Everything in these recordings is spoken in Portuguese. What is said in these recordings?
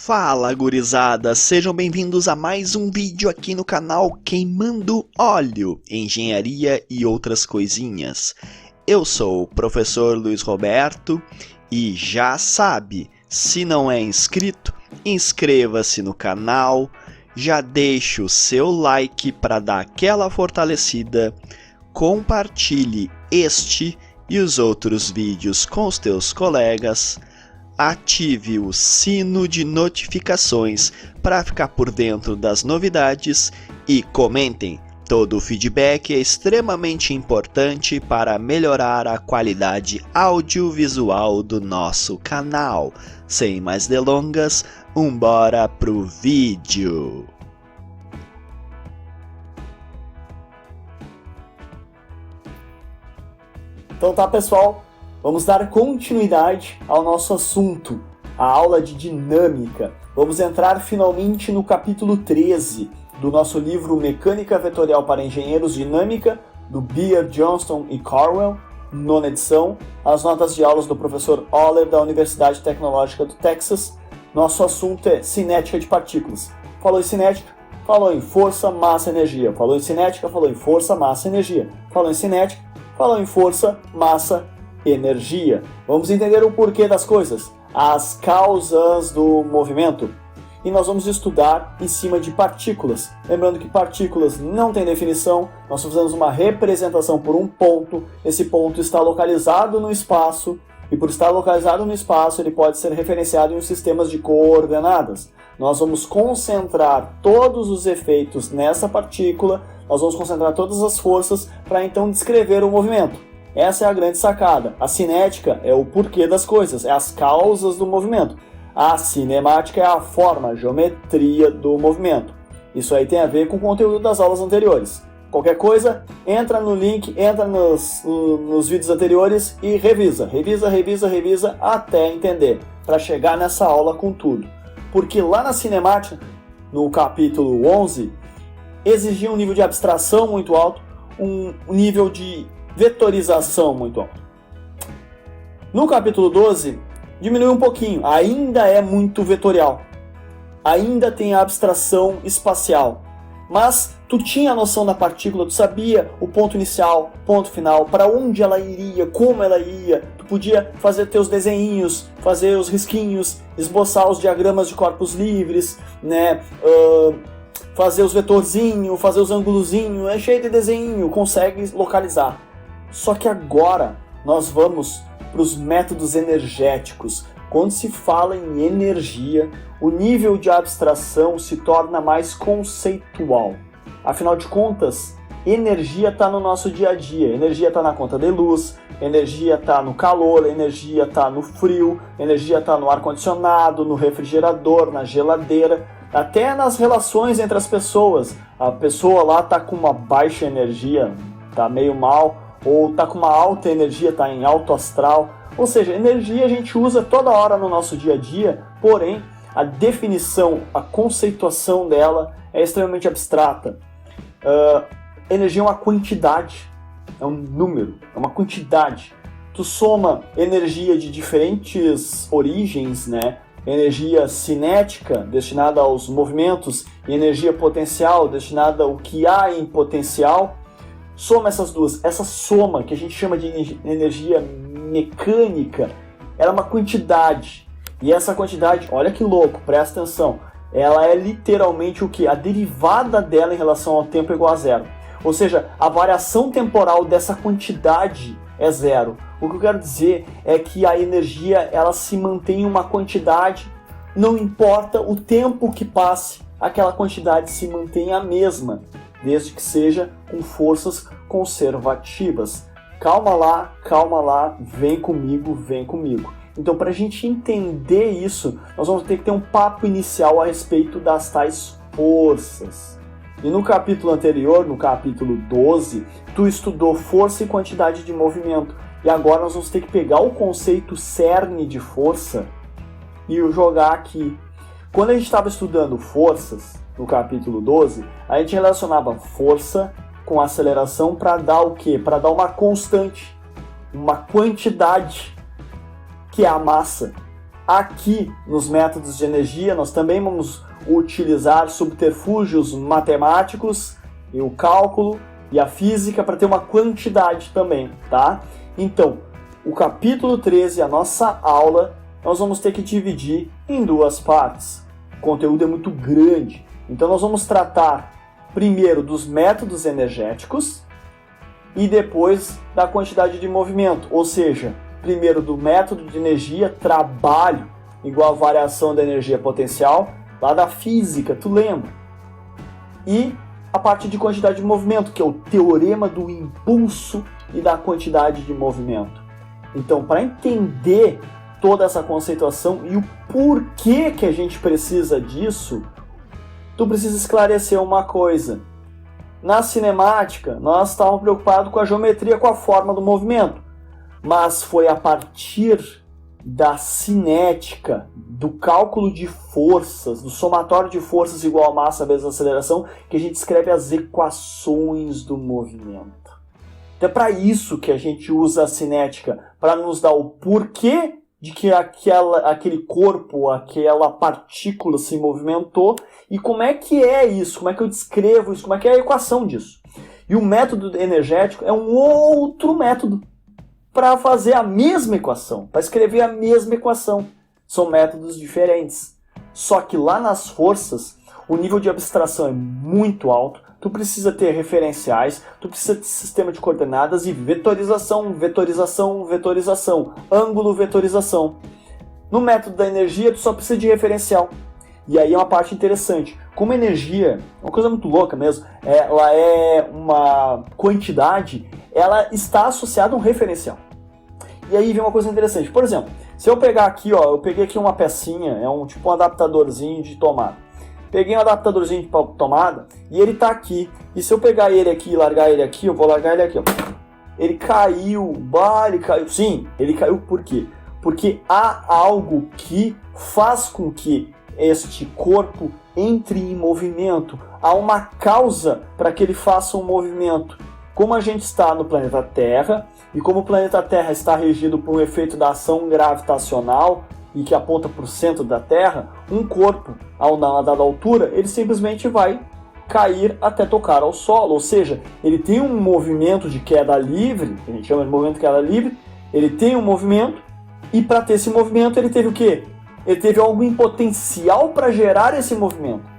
Fala gurizada, sejam bem-vindos a mais um vídeo aqui no canal Queimando Óleo, Engenharia e outras coisinhas. Eu sou o professor Luiz Roberto e já sabe, se não é inscrito, inscreva-se no canal, já deixa o seu like para dar aquela fortalecida, compartilhe este e os outros vídeos com os teus colegas, ative o sino de notificações para ficar por dentro das novidades e comentem. Todo o feedback é extremamente importante para melhorar a qualidade audiovisual do nosso canal. Sem mais delongas, bora pro vídeo! Então tá, pessoal, vamos dar continuidade ao nosso assunto, a aula de dinâmica. Vamos entrar finalmente no capítulo 13 do nosso livro Mecânica Vetorial para Engenheiros Dinâmica, do Beer, Johnston e Corwell, nona edição, as notas de aulas do professor Oller da Universidade Tecnológica do Texas. Nosso assunto é cinética de partículas. Falou em cinética, falou em força, massa, energia. Falou em cinética, falou em força, massa, energia. Falou em cinética, falou em força, massa, energia. Vamos entender o porquê das coisas, as causas do movimento. E nós vamos estudar em cima de partículas. Lembrando que partículas não têm definição, nós fazemos uma representação por um ponto, esse ponto está localizado no espaço, e por estar localizado no espaço, ele pode ser referenciado em um sistema de coordenadas. Nós vamos concentrar todos os efeitos nessa partícula, nós vamos concentrar todas as forças para então descrever o movimento. Essa é a grande sacada. A cinética é o porquê das coisas, é as causas do movimento. A cinemática é a forma, a geometria do movimento. Isso aí tem a ver com o conteúdo das aulas anteriores. Qualquer coisa, entra no link, entra nos vídeos anteriores e revisa até entender, para chegar nessa aula com tudo. Porque lá na cinemática, no capítulo 11, exigia um nível de abstração muito alto, um nível de vetorização muito alto. No capítulo 12, diminuiu um pouquinho, ainda é muito vetorial, ainda tem a abstração espacial, mas tu tinha a noção da partícula, tu sabia o ponto inicial, ponto final, para onde ela iria, como ela ia, tu podia fazer teus desenhinhos, fazer os risquinhos, esboçar os diagramas de corpos livres, né? Fazer os vetorzinhos, fazer os ângulozinhos, é cheio de desenho, consegue localizar. Só que agora nós vamos para os métodos energéticos. Quando se fala em energia, o nível de abstração se torna mais conceitual. Afinal de contas, energia está no nosso dia a dia. Energia está na conta de luz, energia está no calor, energia está no frio, energia está no ar-condicionado, no refrigerador, na geladeira, até nas relações entre as pessoas. A pessoa lá está com uma baixa energia, está meio mal, ou está com uma alta energia, está em alto astral. Ou seja, energia a gente usa toda hora no nosso dia a dia, porém a definição, a conceituação dela é extremamente abstrata. Energia é uma quantidade, é um número, é uma quantidade. Tu soma energia de diferentes origens, né? Energia cinética, destinada aos movimentos, e energia potencial, destinada ao que há em potencial. Soma essas duas, essa soma que a gente chama de energia mecânica, ela é uma quantidade, e essa quantidade, olha que louco, presta atenção, ela é literalmente o que? A derivada dela em relação ao tempo é igual a zero, ou seja, a variação temporal dessa quantidade é zero. O que eu quero dizer é que a energia, ela se mantém em uma quantidade, não importa o tempo que passe, aquela quantidade se mantém a mesma, desde que seja com forças conservativas. Calma lá, vem comigo. Então, para a gente entender isso, nós vamos ter que ter um papo inicial a respeito das tais forças. E no capítulo anterior, no capítulo 12, tu estudou força e quantidade de movimento. E agora nós vamos ter que pegar o conceito cerne de força e o jogar aqui. Quando a gente estava estudando forças, no capítulo 12, a gente relacionava força com aceleração para dar o quê? Para dar uma constante, uma quantidade, que é a massa. Aqui nos métodos de energia nós também vamos utilizar subterfúgios matemáticos e o cálculo e a física para ter uma quantidade também, tá? Então, o capítulo 13, a nossa aula, nós vamos ter que dividir em duas partes. O conteúdo é muito grande, então nós vamos tratar primeiro dos métodos energéticos e depois da quantidade de movimento, ou seja, primeiro do método de energia, trabalho igual a variação da energia potencial, lá da física, tu lembra? E a parte de quantidade de movimento, que é o teorema do impulso e da quantidade de movimento. Então, para entender toda essa conceituação e o porquê que a gente precisa disso, tu precisa esclarecer uma coisa. Na cinemática, nós estávamos preocupados com a geometria, com a forma do movimento. Mas foi a partir da cinética, do cálculo de forças, do somatório de forças igual a massa vezes a aceleração, que a gente escreve as equações do movimento. Então é para isso que a gente usa a cinética, para nos dar o porquê de que aquele corpo, aquela partícula se movimentou e como é que é isso, como é que eu descrevo isso, como é que é a equação disso. E o método energético é um outro método para fazer a mesma equação, para escrever a mesma equação. São métodos diferentes. Só que lá nas forças, o nível de abstração é muito alto, tu precisa ter referenciais, tu precisa ter sistema de coordenadas e vetorização, vetorização, vetorização, ângulo, vetorização. No método da energia, tu só precisa de referencial. E aí é uma parte interessante. Como energia, uma coisa muito louca mesmo, ela é uma quantidade, ela está associada a um referencial. E aí vem uma coisa interessante. Por exemplo, se eu pegar aqui, ó, eu peguei aqui uma pecinha, é um adaptadorzinho de tomada. Peguei um adaptadorzinho de tomada e ele está aqui. E se eu pegar ele aqui e largar ele aqui, eu vou largar ele aqui, ó. Ele caiu, ele caiu. Sim, ele caiu por quê? Porque há algo que faz com que este corpo entre em movimento. Há uma causa para que ele faça um movimento. Como a gente está no planeta Terra, e como o planeta Terra está regido por um efeito da ação gravitacional e que aponta para o centro da Terra, um corpo, a uma dada altura, ele simplesmente vai cair até tocar ao solo. Ou seja, ele tem um movimento de queda livre, que a gente chama de movimento de queda livre, ele tem um movimento, e para ter esse movimento ele teve o quê? Ele teve algo em potencial para gerar esse movimento.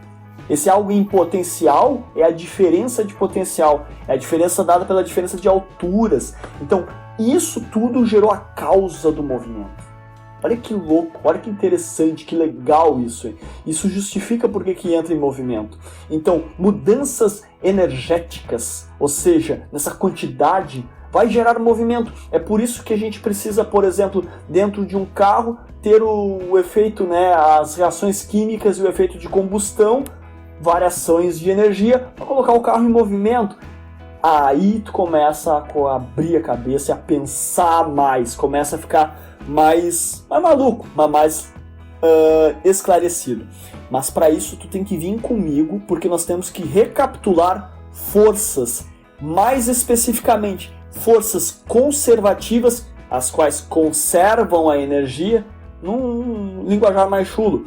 Esse algo em potencial é a diferença de potencial, é a diferença dada pela diferença de alturas. Então, isso tudo gerou a causa do movimento. Olha que louco, olha que interessante, que legal isso. Hein? Isso justifica por que entra em movimento. Então, mudanças energéticas, ou seja, nessa quantidade, vai gerar movimento. É por isso que a gente precisa, por exemplo, dentro de um carro, ter o efeito, as reações químicas e o efeito de combustão, variações de energia, para colocar o carro em movimento. Aí tu começa a abrir a cabeça e a pensar mais, começa a ficar mais maluco, mas mais esclarecido. Mas para isso tu tem que vir comigo, porque nós temos que recapitular forças, mais especificamente forças conservativas, as quais conservam a energia, num linguajar mais chulo,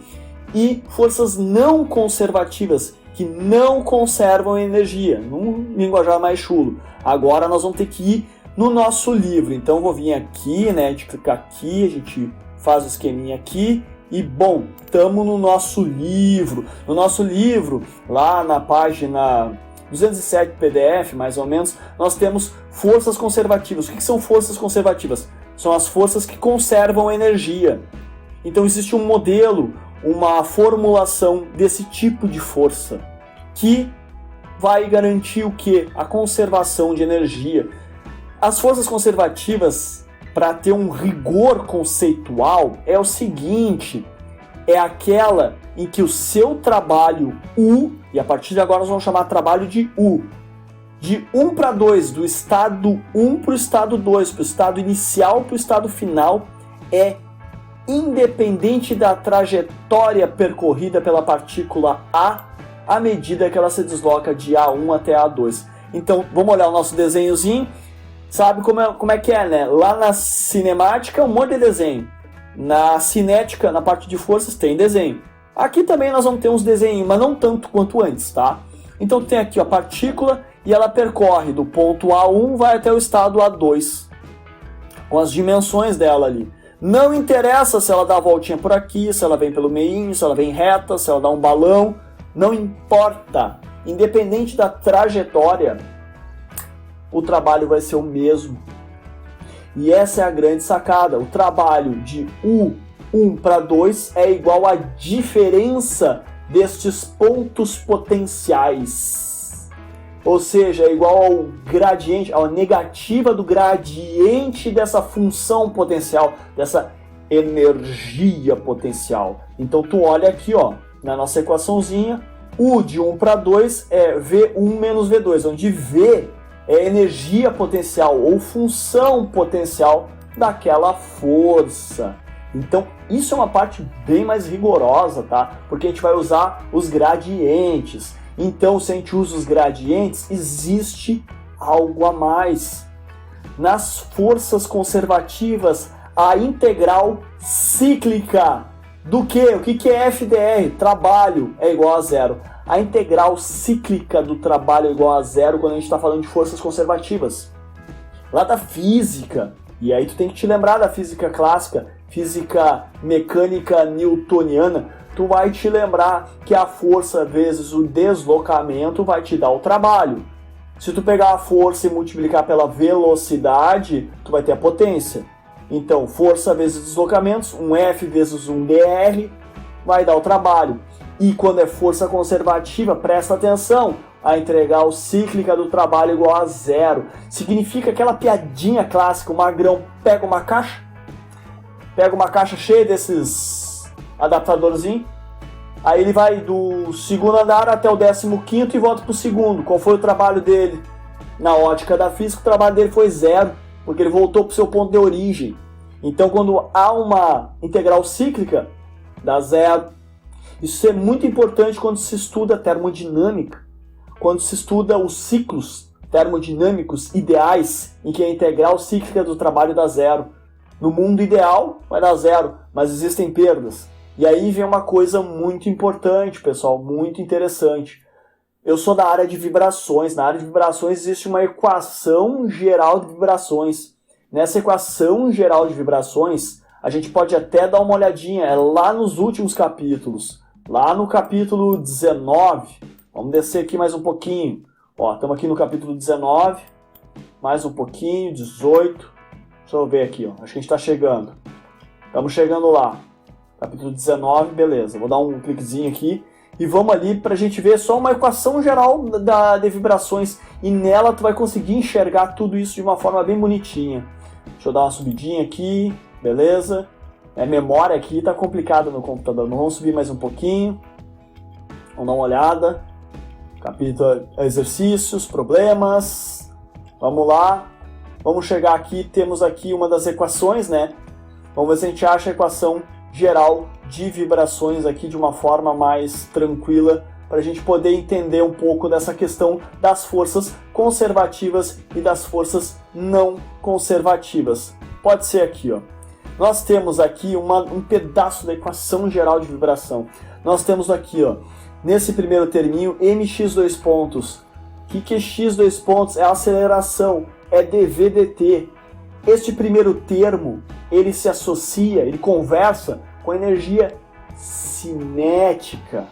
e forças não conservativas, que não conservam energia, num linguajar mais chulo. Agora nós vamos ter que ir no nosso livro. Então eu vou vir aqui, a gente clica aqui, a gente faz o esqueminha aqui, e bom, estamos no nosso livro. No nosso livro, lá na página 207 PDF, mais ou menos, nós temos forças conservativas. O que são forças conservativas? São as forças que conservam energia. Então existe um modelo, uma formulação desse tipo de força que vai garantir o quê? A conservação de energia. As forças conservativas, para ter um rigor conceitual, é o seguinte: é aquela em que o seu trabalho U, e a partir de agora nós vamos chamar trabalho de U, de 1 para 2, do estado 1 para o estado 2, para o estado inicial para o estado final, é independente da trajetória percorrida pela partícula A à medida que ela se desloca de A1 até A2. Então, vamos olhar o nosso desenhozinho. Sabe como é que é, né? Lá na cinemática, um monte de desenho. Na cinética, na parte de forças, tem desenho. Aqui também nós vamos ter uns desenhos, mas não tanto quanto antes, tá? Então tem aqui a partícula e ela percorre do ponto A1 vai até o estado A2, com as dimensões dela ali. Não interessa se ela dá a voltinha por aqui, se ela vem pelo meinho, se ela vem reta, se ela dá um balão, não importa. Independente da trajetória, o trabalho vai ser o mesmo. E essa é a grande sacada. O trabalho de U1 para 2 é igual à diferença destes pontos potenciais. Ou seja, é igual ao gradiente, à negativa do gradiente dessa função potencial, dessa energia potencial. Então tu olha aqui, ó, na nossa equaçãozinha, U de 1 para 2 é V1 menos V2, onde V é energia potencial ou função potencial daquela força. Então isso é uma parte bem mais rigorosa, tá? Porque a gente vai usar os gradientes. Então, se a gente usa os gradientes, existe algo a mais. Nas forças conservativas, a integral cíclica do quê? O que é FDR? Trabalho é igual a zero. A integral cíclica do trabalho é igual a zero quando a gente está falando de forças conservativas. Lá da física, e aí tu tem que te lembrar da física clássica, física mecânica newtoniana, tu vai te lembrar que a força vezes o deslocamento vai te dar o trabalho. Se tu pegar a força e multiplicar pela velocidade, tu vai ter a potência. Então, força vezes deslocamentos, um F vezes um dr, vai dar o trabalho. E quando é força conservativa, presta atenção, a integral cíclica do trabalho igual a zero. Significa aquela piadinha clássica, o magrão pega uma caixa cheia desses adaptadorzinho, aí ele vai do segundo andar até o 15º e volta para o segundo. Qual foi o trabalho dele? Na ótica da física, o trabalho dele foi zero, porque ele voltou para o seu ponto de origem. Então, quando há uma integral cíclica, dá zero. Isso é muito importante quando se estuda termodinâmica, quando se estuda os ciclos termodinâmicos ideais, em que a integral cíclica do trabalho dá zero. No mundo ideal, vai dar zero, mas existem perdas. E aí vem uma coisa muito importante, pessoal, muito interessante. Eu sou da área de vibrações. Na área de vibrações existe uma equação geral de vibrações. Nessa equação geral de vibrações, a gente pode até dar uma olhadinha, é lá nos últimos capítulos. Lá no capítulo 19, vamos descer aqui mais um pouquinho. Ó, estamos aqui no capítulo 19, mais um pouquinho, 18. Deixa eu ver aqui, ó. Acho que a gente está chegando. Estamos chegando lá. Capítulo 19, beleza. Vou dar um cliquezinho aqui e vamos ali para a gente ver só uma equação geral de vibrações. E nela tu vai conseguir enxergar tudo isso de uma forma bem bonitinha. Deixa eu dar uma subidinha aqui, beleza. Memória aqui tá complicado no computador. Vamos subir mais um pouquinho. Vamos dar uma olhada. Capítulo exercícios, problemas. Vamos lá. Vamos chegar aqui, temos aqui uma das equações, né? Vamos ver se a gente acha a equação geral de vibrações aqui de uma forma mais tranquila, para a gente poder entender um pouco dessa questão das forças conservativas e das forças não conservativas. Pode ser aqui, ó. Nós temos aqui um pedaço da equação geral de vibração. Nós temos aqui, ó, nesse primeiro terminho, mx dois pontos. O que é x dois pontos? É a aceleração, é dv dt. Este primeiro termo, ele se associa, ele conversa com a energia cinética,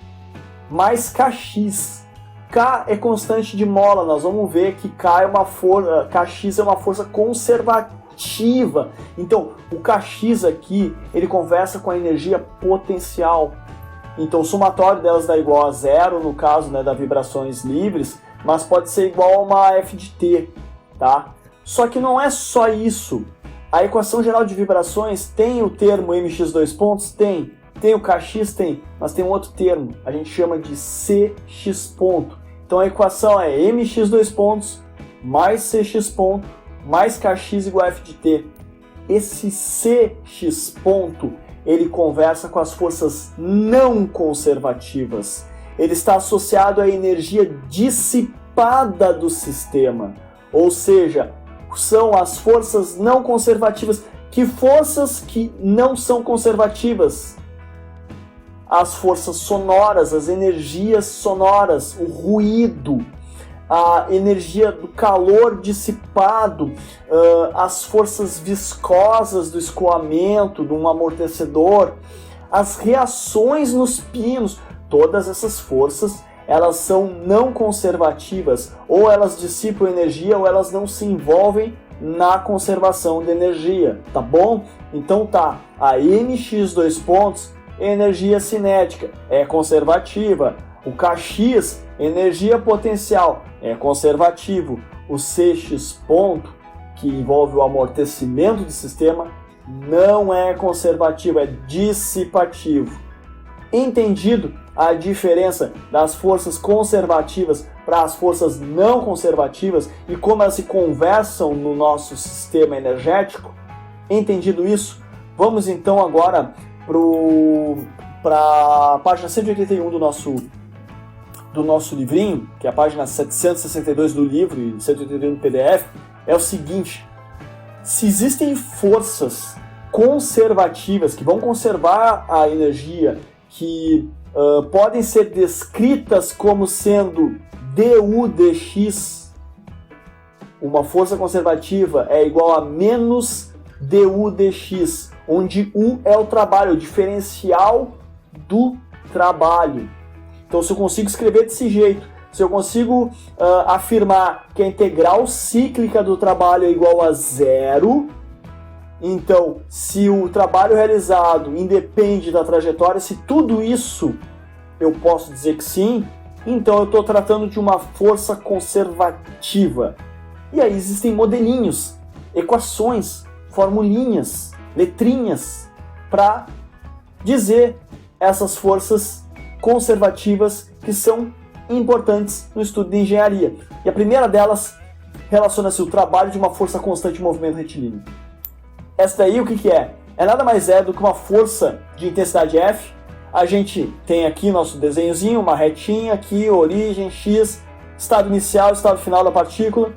mais kx. K é constante de mola, nós vamos ver que kx é uma força conservativa. Então, o kx aqui, ele conversa com a energia potencial. Então, o somatório delas dá igual a zero, no caso, né, das vibrações livres, mas pode ser igual a uma f de t, tá? Só que não é só isso. A equação geral de vibrações tem o termo mx dois pontos? Tem. Tem o kx? Tem. Mas tem um outro termo. A gente chama de cx ponto. Então a equação é mx dois pontos mais cx ponto mais kx igual a f de t. Esse cx ponto, ele conversa com as forças não conservativas. Ele está associado à energia dissipada do sistema. Ou seja, são as forças não conservativas Que forças que não são conservativas? As forças sonoras, as energias sonoras, o ruído, a energia do calor dissipado, as forças viscosas do escoamento, de um amortecedor, as reações nos pinos, todas essas forças, elas são não conservativas, ou elas dissipam energia ou elas não se envolvem na conservação de energia, tá bom? Então tá, a MX dois pontos, energia cinética, é conservativa. O KX, energia potencial, é conservativo. O CX ponto, que envolve o amortecimento do sistema, não é conservativo, é dissipativo. Entendido a diferença das forças conservativas para as forças não conservativas e como elas se conversam no nosso sistema energético? Entendido isso, vamos então agora para a página 181 do nosso livrinho, que é a página 762 do livro e 181 do PDF. É o seguinte: se existem forças conservativas que vão conservar a energia, que podem ser descritas como sendo du dx, uma força conservativa é igual a menos du dx, onde U é o trabalho, o diferencial do trabalho. Então, se eu consigo escrever desse jeito, se eu consigo afirmar que a integral cíclica do trabalho é igual a zero, então, se o trabalho realizado independe da trajetória, se tudo isso eu posso dizer que sim, então eu estou tratando de uma força conservativa. E aí existem modelinhos, equações, formulinhas, letrinhas para dizer essas forças conservativas que são importantes no estudo de engenharia. E a primeira delas relaciona-se ao trabalho de uma força constante de movimento retilíneo. Essa daí o que é? É nada mais do que uma força de intensidade F. A gente tem aqui nosso desenhozinho, uma retinha aqui, origem, X, estado inicial, estado final da partícula.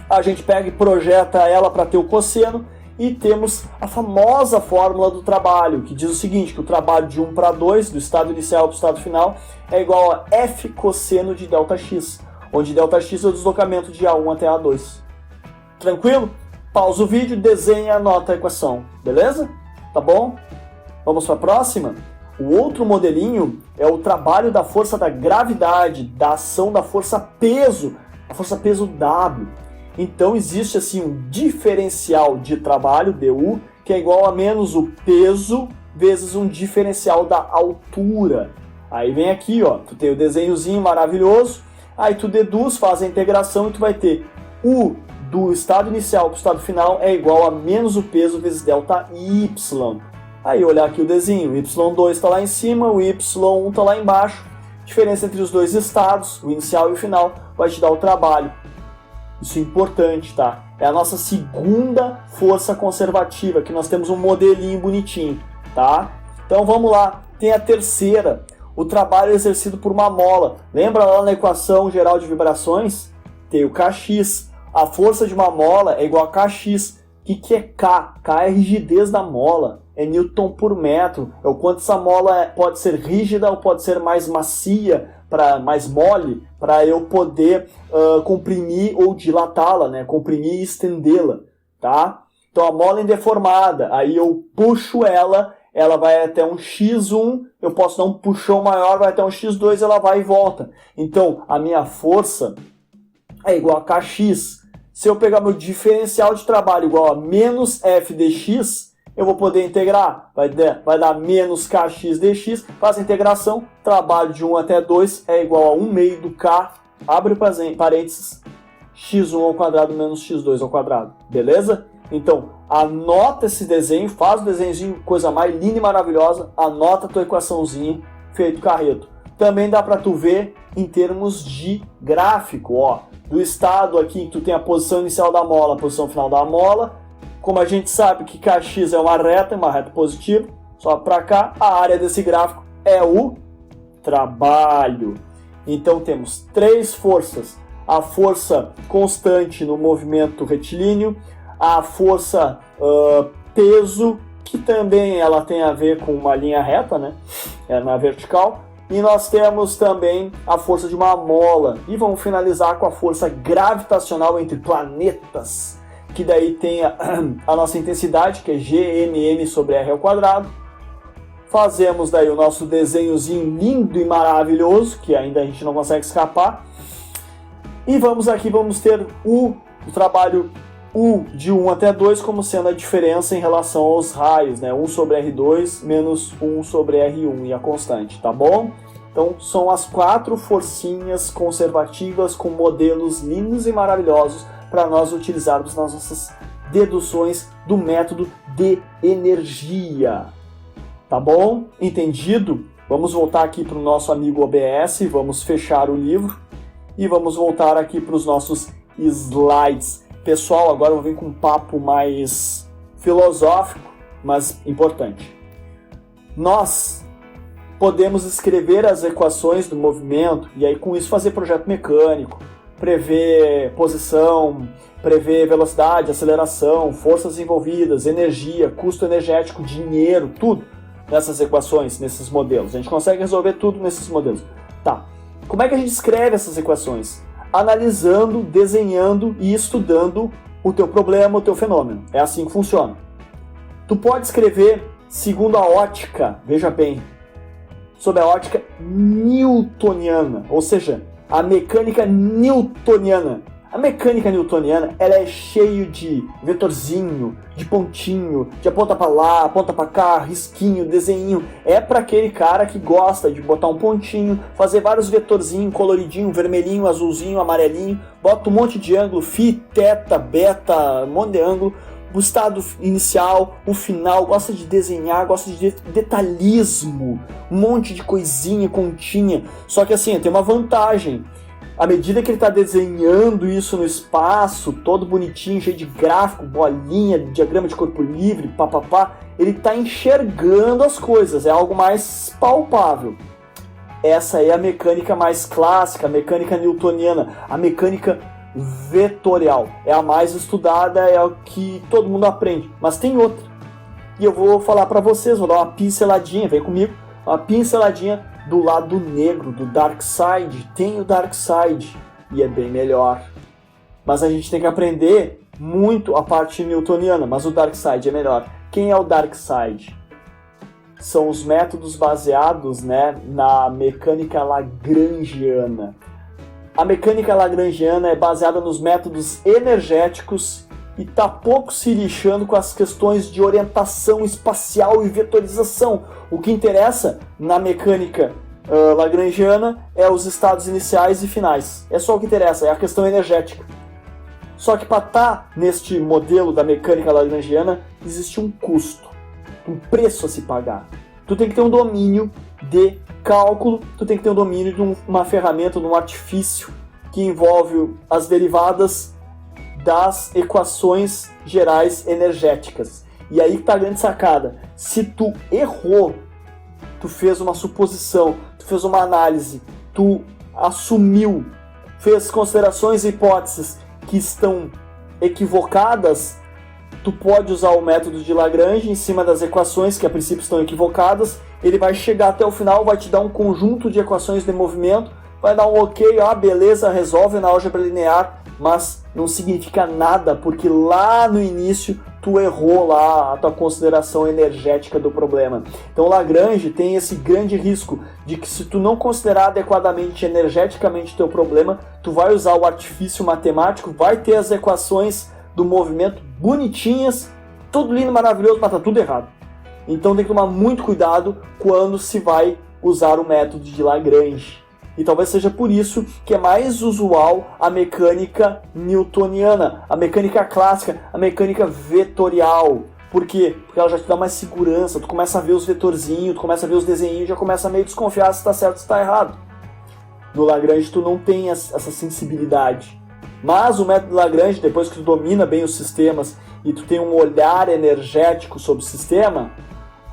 A gente pega e projeta ela para ter o cosseno e temos a famosa fórmula do trabalho, que diz o seguinte, que o trabalho de 1 para 2, do estado inicial para o estado final, é igual a F cosseno de ΔX, onde ΔX é o deslocamento de A1 até A2. Tranquilo? Pausa o vídeo, desenha e anota a equação, beleza? Tá bom? Vamos para a próxima? O outro modelinho é o trabalho da força da gravidade, da ação da força peso, a força peso W. Então existe assim um diferencial de trabalho, du, que é igual a menos o peso vezes um diferencial da altura. Aí vem aqui, ó, tu tem o desenhozinho maravilhoso, aí tu deduz, faz a integração e tu vai ter U do estado inicial para o estado final é igual a menos o peso vezes delta Y. Aí olhar aqui o desenho, o Y2 está lá em cima, o Y1 está lá embaixo. Diferença entre os dois estados, o inicial e o final, vai te dar o trabalho. Isso é importante, tá? É a nossa segunda força conservativa, que nós temos um modelinho bonitinho, tá? Então vamos lá, tem a terceira, o trabalho exercido por uma mola. Lembra lá na equação geral de vibrações? Tem o Kx. A força de uma mola é igual a Kx. O que é K? K é a rigidez da mola, é Newton por metro, é o quanto essa mola pode ser rígida ou pode ser mais macia, mais mole, para eu poder comprimir ou dilatá-la, né? Comprimir e estendê-la, tá? Então a mola é indeformada, aí eu puxo ela vai até um x1, eu posso dar um puxão maior, vai até um x2, ela vai e volta. Então a minha força é igual a Kx. Se eu pegar meu diferencial de trabalho igual a menos f dx, eu vou poder integrar. Vai dar menos kx dx, faz a integração, trabalho de 1 até 2 é igual a 1 meio do k, abre parênteses, x1 ao quadrado menos x2 ao quadrado. Beleza? Então, anota esse desenho, faz o desenhozinho, coisa mais linda e maravilhosa, anota a tua equaçãozinha, feito carreto. Também dá para tu ver em termos de gráfico, ó. Do estado aqui, tu tem a posição inicial da mola, a posição final da mola. Como a gente sabe que Kx é uma reta positiva, só para cá, a área desse gráfico é o trabalho. Então temos três forças. A força constante no movimento retilíneo, a força peso, que também ela tem a ver com uma linha reta, né? Na vertical. E nós temos também a força de uma mola. E vamos finalizar com a força gravitacional entre planetas, que daí tem a nossa intensidade, que é Gmm sobre R ao quadrado. Fazemos daí o nosso desenhozinho lindo e maravilhoso, que ainda a gente não consegue escapar. E vamos ter o trabalho U de 1 até 2 como sendo a diferença em relação aos raios, né? 1 sobre R2 menos 1 sobre R1 e a constante, tá bom? Então são as 4 forcinhas conservativas com modelos lindos e maravilhosos para nós utilizarmos nas nossas deduções do método de energia. Tá bom? Entendido? Vamos voltar aqui para o nosso amigo OBS, vamos fechar o livro e vamos voltar aqui para os nossos slides. Pessoal, agora eu vou vir com um papo mais filosófico, mas importante. Nós podemos escrever as equações do movimento e aí com isso fazer projeto mecânico, prever posição, prever velocidade, aceleração, forças envolvidas, energia, custo energético, dinheiro, tudo nessas equações, nesses modelos. A gente consegue resolver tudo nesses modelos. Tá. Como é que a gente escreve essas equações? Analisando, desenhando e estudando o teu problema, o teu fenômeno. É assim que funciona. Tu pode escrever segundo a ótica, veja bem, sob a ótica newtoniana, ou seja, a mecânica newtoniana. A mecânica newtoniana, ela é cheia de vetorzinho, de pontinho, de aponta para lá, aponta para cá, risquinho, desenho. É para aquele cara que gosta de botar um pontinho, fazer vários vetorzinhos, coloridinho, vermelhinho, azulzinho, amarelinho, bota um monte de ângulo, φ, θ, beta, um monte de ângulo, o estado inicial, o final, gosta de desenhar, gosta de detalhismo, um monte de coisinha, continha. Só que assim, tem uma vantagem. À medida que ele está desenhando isso no espaço, todo bonitinho, cheio de gráfico, bolinha, diagrama de corpo livre, papapá, ele está enxergando as coisas, é algo mais palpável. Essa é a mecânica mais clássica, a mecânica newtoniana, a mecânica vetorial. É a mais estudada, é a que todo mundo aprende. Mas tem outra. E eu vou falar para vocês, vou dar uma pinceladinha, vem comigo, uma pinceladinha do lado negro, do Dark Side. Tem o Dark Side e é bem melhor. Mas a gente tem que aprender muito a parte newtoniana, mas o Dark Side é melhor. Quem é o Dark Side? São os métodos baseados, né, na mecânica lagrangiana. A mecânica lagrangiana é baseada nos métodos energéticos e está pouco se lixando com as questões de orientação espacial e vetorização. O que interessa na mecânica lagrangiana é os estados iniciais e finais. É só o que interessa, é a questão energética. Só que para estar neste modelo da mecânica lagrangiana existe um custo, um preço a se pagar. Tu tem que ter um domínio de cálculo, tu tem que ter um domínio de uma ferramenta, de um artifício que envolve as derivadas das equações gerais energéticas. E aí que tá a grande sacada. Se tu errou, tu fez uma suposição, tu fez uma análise, tu assumiu, fez considerações e hipóteses que estão equivocadas, tu pode usar o método de Lagrange em cima das equações que a princípio estão equivocadas. Ele vai chegar até o final, vai te dar um conjunto de equações de movimento, vai dar um ok, beleza, resolve na álgebra linear, mas não significa nada, porque lá no início tu errou lá a tua consideração energética do problema. Então Lagrange tem esse grande risco de que se tu não considerar adequadamente energeticamente teu problema, tu vai usar o artifício matemático, vai ter as equações do movimento bonitinhas, tudo lindo, maravilhoso, mas tá tudo errado. Então tem que tomar muito cuidado quando se vai usar o método de Lagrange. E talvez seja por isso que é mais usual a mecânica newtoniana, a mecânica clássica, a mecânica vetorial. Por quê? Porque ela já te dá mais segurança, tu começa a ver os vetorzinhos, tu começa a ver os desenhinhos, já começa a meio desconfiar se está certo ou se está errado. No Lagrange tu não tem essa sensibilidade. Mas o método Lagrange, depois que tu domina bem os sistemas e tu tem um olhar energético sobre o sistema,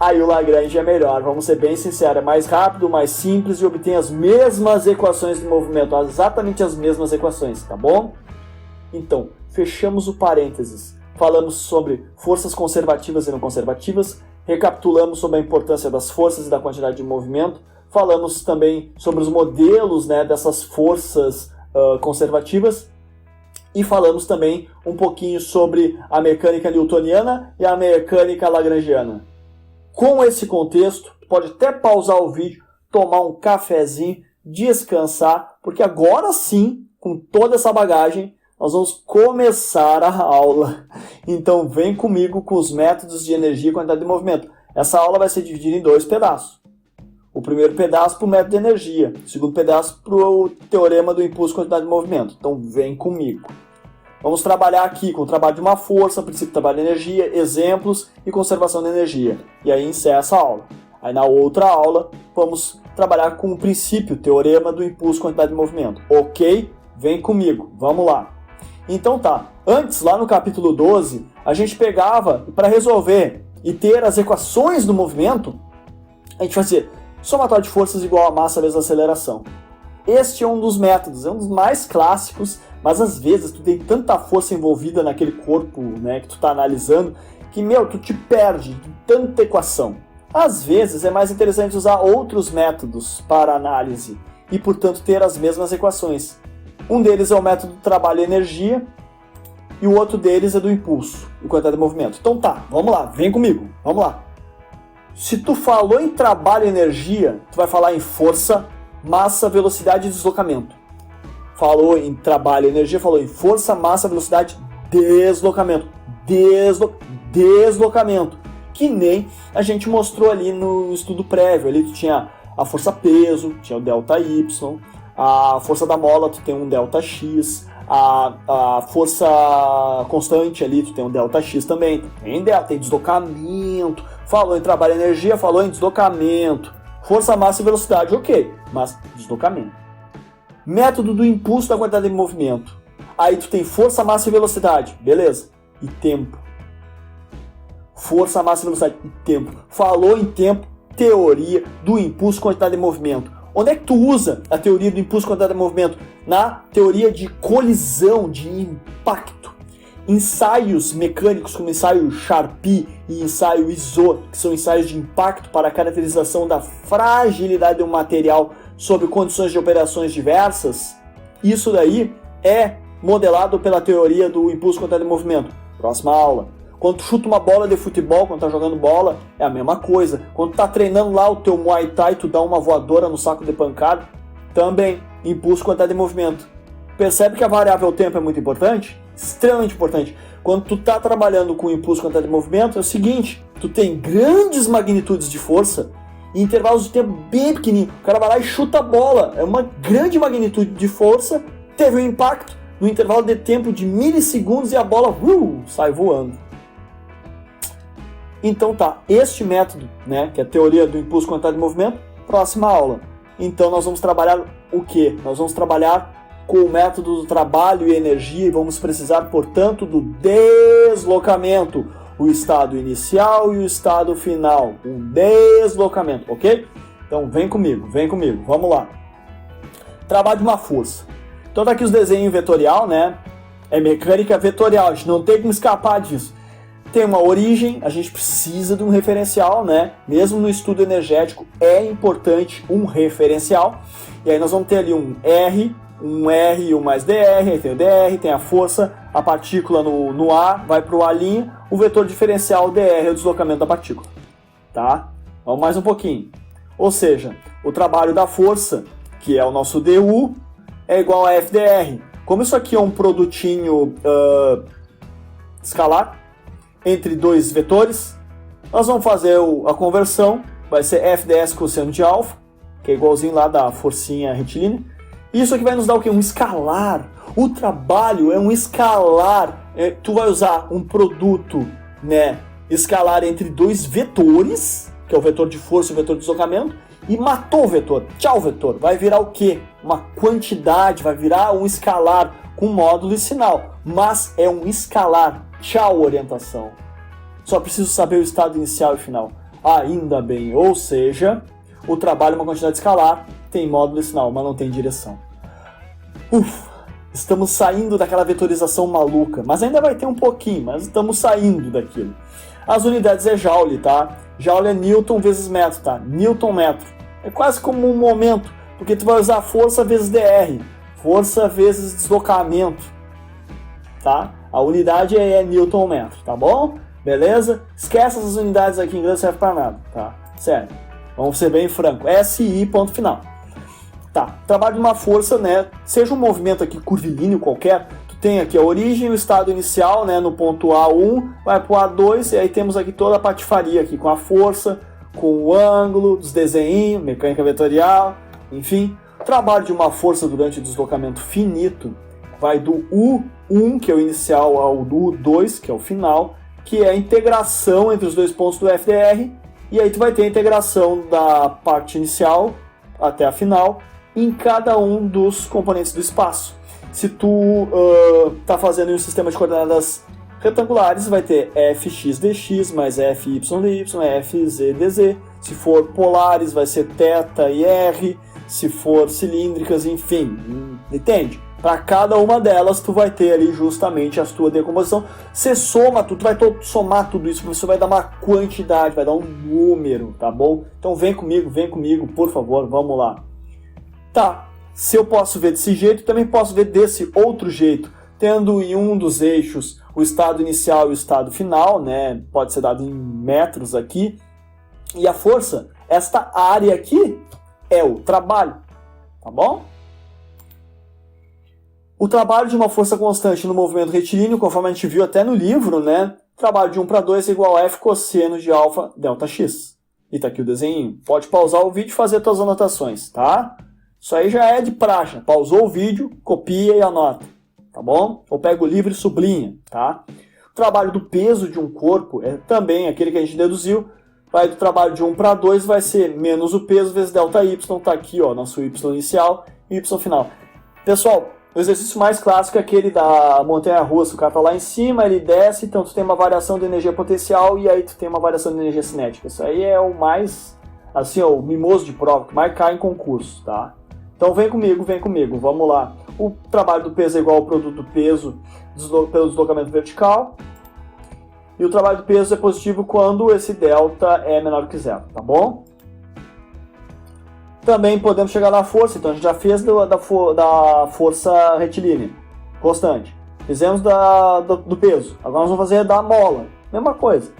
aí o Lagrange é melhor, vamos ser bem sinceros, é mais rápido, mais simples e obtém as mesmas equações de movimento, exatamente as mesmas equações, tá bom? Então, fechamos o parênteses. falamos sobre forças conservativas e não conservativas, recapitulamos sobre a importância das forças e da quantidade de movimento, falamos também sobre os modelos, né, dessas forças conservativas e falamos também um pouquinho sobre a mecânica newtoniana e a mecânica lagrangiana. Com esse contexto, pode até pausar o vídeo, tomar um cafezinho, descansar, porque agora sim, com toda essa bagagem, nós vamos começar a aula. Então vem comigo com os métodos de energia e quantidade de movimento. Essa aula vai ser dividida em 2 pedaços. O primeiro pedaço para o método de energia, o segundo pedaço para o teorema do impulso e quantidade de movimento. Então vem comigo. Vamos trabalhar aqui com o trabalho de uma força, princípio de trabalho de energia, exemplos e conservação de energia. E aí encerra essa aula. Aí na outra aula vamos trabalhar com o princípio, teorema do impulso e quantidade de movimento. Ok? Vem comigo, vamos lá. Então tá, antes lá no capítulo 12, a gente pegava para resolver e ter as equações do movimento, a gente fazia somatório de forças igual a massa vezes a aceleração. Este é um dos métodos, é um dos mais clássicos, mas às vezes tu tem tanta força envolvida naquele corpo, né, que tu tá analisando, que, tu te perde de tanta equação. Às vezes é mais interessante usar outros métodos para análise e, portanto, ter as mesmas equações. Um deles é o método do trabalho e energia e o outro deles é do impulso e quantidade de movimento. Então tá, vamos lá, vem comigo, vamos lá. Se tu falou em trabalho e energia, tu vai falar em força, massa, velocidade e deslocamento. Falou em trabalho e energia, falou em força, massa, velocidade, deslocamento. Deslocamento. Que nem a gente mostrou ali no estudo prévio. Ali tu tinha a força peso, tinha o delta Y, a força da mola tu tem um delta X, a força constante ali tu tem um delta X também. Tem deslocamento. Falou em trabalho e energia, falou em deslocamento. Força, massa e velocidade, ok, mas deslocamento. Método do impulso da quantidade de movimento. Aí tu tem força, massa e velocidade, beleza. E tempo. Força, massa e velocidade e tempo. Falou em tempo, teoria do impulso, quantidade de movimento. Onde é que tu usa a teoria do impulso, quantidade de movimento? Na teoria de colisão, de impacto. Ensaios mecânicos como ensaio Charpy e ensaio ISO, que são ensaios de impacto para a caracterização da fragilidade de um material sob condições de operações diversas, isso daí é modelado pela teoria do impulso, quantidade de movimento. Próxima aula. Quando tu chuta uma bola de futebol, quando tá jogando bola, é a mesma coisa. Quando tu tá treinando lá o teu Muay Thai, tu dá uma voadora no saco de pancada, também impulso, quantidade de movimento. Percebe que a variável tempo é muito importante? Extremamente importante. Quando tu tá trabalhando com impulso, quantidade de movimento, é o seguinte, tu tem grandes magnitudes de força em intervalos de tempo bem pequenininho. O cara vai lá e chuta a bola, é uma grande magnitude de força, teve um impacto no intervalo de tempo de milissegundos e a bola sai voando. Então tá, este método, né, que é a teoria do impulso, quantidade de movimento, próxima aula. Então nós vamos trabalhar o quê? Nós vamos trabalhar com o método do trabalho e energia e vamos precisar, portanto, do deslocamento. O estado inicial e o estado final. O deslocamento, ok? Então vem comigo, vamos lá. Trabalho de uma força. Então tá aqui os desenhos vetorial, né? É mecânica vetorial, a gente não tem como escapar disso. Tem uma origem, a gente precisa de um referencial, né? Mesmo no estudo energético é importante um referencial. E aí nós vamos ter ali um R e um mais DR, aí tem o DR, tem a força, a partícula no A, vai para o A', o vetor diferencial DR é o deslocamento da partícula. Tá? Vamos mais um pouquinho. Ou seja, o trabalho da força, que é o nosso DU, é igual a FDR. Como isso aqui é um produtinho escalar, entre dois vetores, nós vamos fazer a conversão, vai ser FDS cosseno de alfa, que é igualzinho lá da forcinha retilínea. Isso aqui vai nos dar o quê? Um escalar. O trabalho é um escalar. Tu vai usar um produto, né, escalar entre dois vetores, que é o vetor de força e o vetor de deslocamento, e matou o vetor. Tchau, vetor. Vai virar o quê? Uma quantidade, vai virar um escalar com módulo e sinal. Mas é um escalar. Tchau, orientação. Só preciso saber o estado inicial e final. Ainda bem. Ou seja, o trabalho é uma quantidade escalar, tem módulo e sinal, mas não tem direção. Estamos saindo daquela vetorização maluca, mas ainda vai ter um pouquinho, mas estamos saindo daquilo. As unidades é Joule, tá? Joule é Newton vezes metro, tá? Newton metro. É quase como um momento, porque tu vai usar força vezes dr, força vezes deslocamento, tá? A unidade é Newton metro, tá bom? Beleza? Esquece essas unidades aqui em inglês, não serve pra nada, tá? Sério. Vamos ser bem franco. SI, ponto final. Tá, trabalho de uma força, né? Seja um movimento aqui curvilíneo qualquer, tu tem aqui a origem, o estado inicial, né? No ponto A1, vai pro A2, e aí temos aqui toda a patifaria aqui com a força, com o ângulo, dos desenhos, mecânica vetorial, enfim. O trabalho de uma força durante o deslocamento finito vai do U1, que é o inicial, ao U2, que é o final, que é a integração entre os dois pontos do FDR, e aí tu vai ter a integração da parte inicial até a final, em cada um dos componentes do espaço. Se tu está fazendo um sistema de coordenadas retangulares, vai ter fx dx mais fy dy, fz dz. Se for polares, vai ser θ e r. Se for cilíndricas, enfim, entende? Para cada uma delas, tu vai ter ali justamente a tua decomposição. Você soma tudo, tu vai somar tudo isso, você vai dar uma quantidade, vai dar um número, tá bom? Então vem comigo, por favor, vamos lá. Tá, se eu posso ver desse jeito, também posso ver desse outro jeito, tendo em um dos eixos o estado inicial e o estado final, né? Pode ser dado em metros aqui. E a força, esta área aqui, é o trabalho, tá bom? O trabalho de uma força constante no movimento retilíneo, conforme a gente viu até no livro, né? Trabalho de 1 para 2 é igual a F cosseno de alfa delta x. E tá aqui o desenho. Pode pausar o vídeo e fazer suas anotações, tá? Isso aí já é de praxe. Pausou o vídeo, copia e anota, tá bom? Ou pega o livro e sublinha, tá? O trabalho do peso de um corpo é também aquele que a gente deduziu. Vai do trabalho de 1 para 2, vai ser menos o peso vezes delta y. Tá aqui, ó, nosso y inicial e y final. Pessoal, o exercício mais clássico é aquele da montanha-russa. O cara tá lá em cima, ele desce, então tu tem uma variação de energia potencial e aí tu tem uma variação de energia cinética. Isso aí é o mais, assim, ó, o mimoso de prova, que mais cai em concurso, tá? Então vem comigo, vamos lá. O trabalho do peso é igual ao produto do peso pelo deslocamento vertical. E o trabalho do peso é positivo quando esse delta é menor que zero, tá bom? Também podemos chegar na força, então a gente já fez da força retilínea, constante. Fizemos do peso, agora nós vamos fazer da mola, mesma coisa,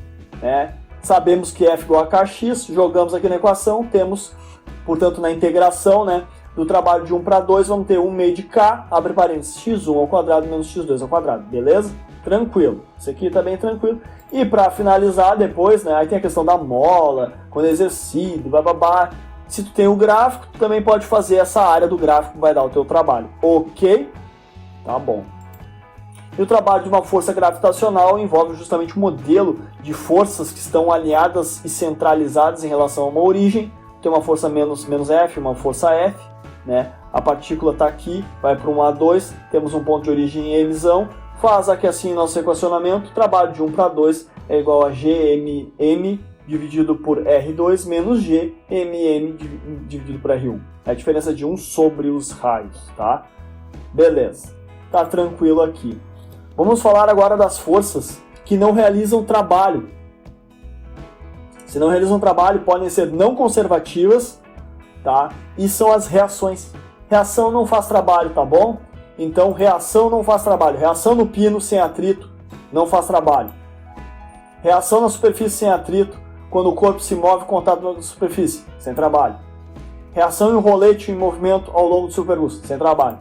né? Sabemos que F igual a kx, jogamos aqui na equação, temos, portanto, na integração, né, do trabalho de 1 para 2, vamos ter 1 meio de k, abre parênteses, x1 ao quadrado menos x2 ao quadrado, beleza? Tranquilo, isso aqui tá bem tranquilo. E para finalizar depois, né, aí tem a questão da mola, quando é exercido, bababá. Se tu tem o gráfico, tu também pode fazer essa área do gráfico que vai dar o teu trabalho. Ok? Tá bom. E o trabalho de uma força gravitacional envolve justamente o modelo de forças que estão alinhadas e centralizadas em relação a uma origem. Tem uma força menos F, uma força F, né? A partícula está aqui, vai para um A2, temos um ponto de origem em emisão. Faz aqui assim nosso equacionamento, trabalho de 1 para 2 é igual a GMM dividido por R2 menos GMM dividido por R1. É a diferença de 1 sobre os raios, tá? Beleza, tá tranquilo aqui. Vamos falar agora das forças que não realizam trabalho. Se não realizam trabalho, podem ser não conservativas, tá? E são as reações. Reação não faz trabalho, tá bom? Então, reação não faz trabalho. Reação no pino sem atrito não faz trabalho. Reação na superfície sem atrito, quando o corpo se move em contato com a superfície, sem trabalho. Reação em um rolete em movimento ao longo do seu percurso, sem trabalho.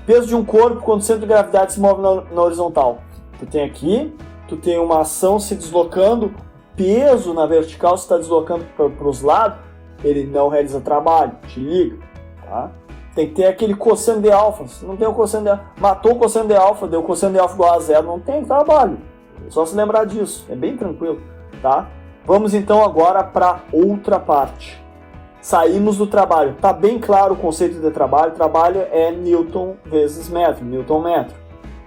Peso de um corpo quando o centro de gravidade se move na horizontal. Tu tem aqui, tu tem uma ação se deslocando, peso na vertical se está deslocando para os lados, ele não realiza trabalho, te liga, tá? Tem que ter aquele cosseno de alfa. Se não tem o cosseno de alfa, matou o cosseno de alfa, deu o cosseno de alfa igual a zero, não tem trabalho. É só se lembrar disso, é bem tranquilo, tá? Vamos então agora para outra parte. Saímos do trabalho. Tá bem claro o conceito de trabalho. Trabalho é Newton vezes metro, Newton metro.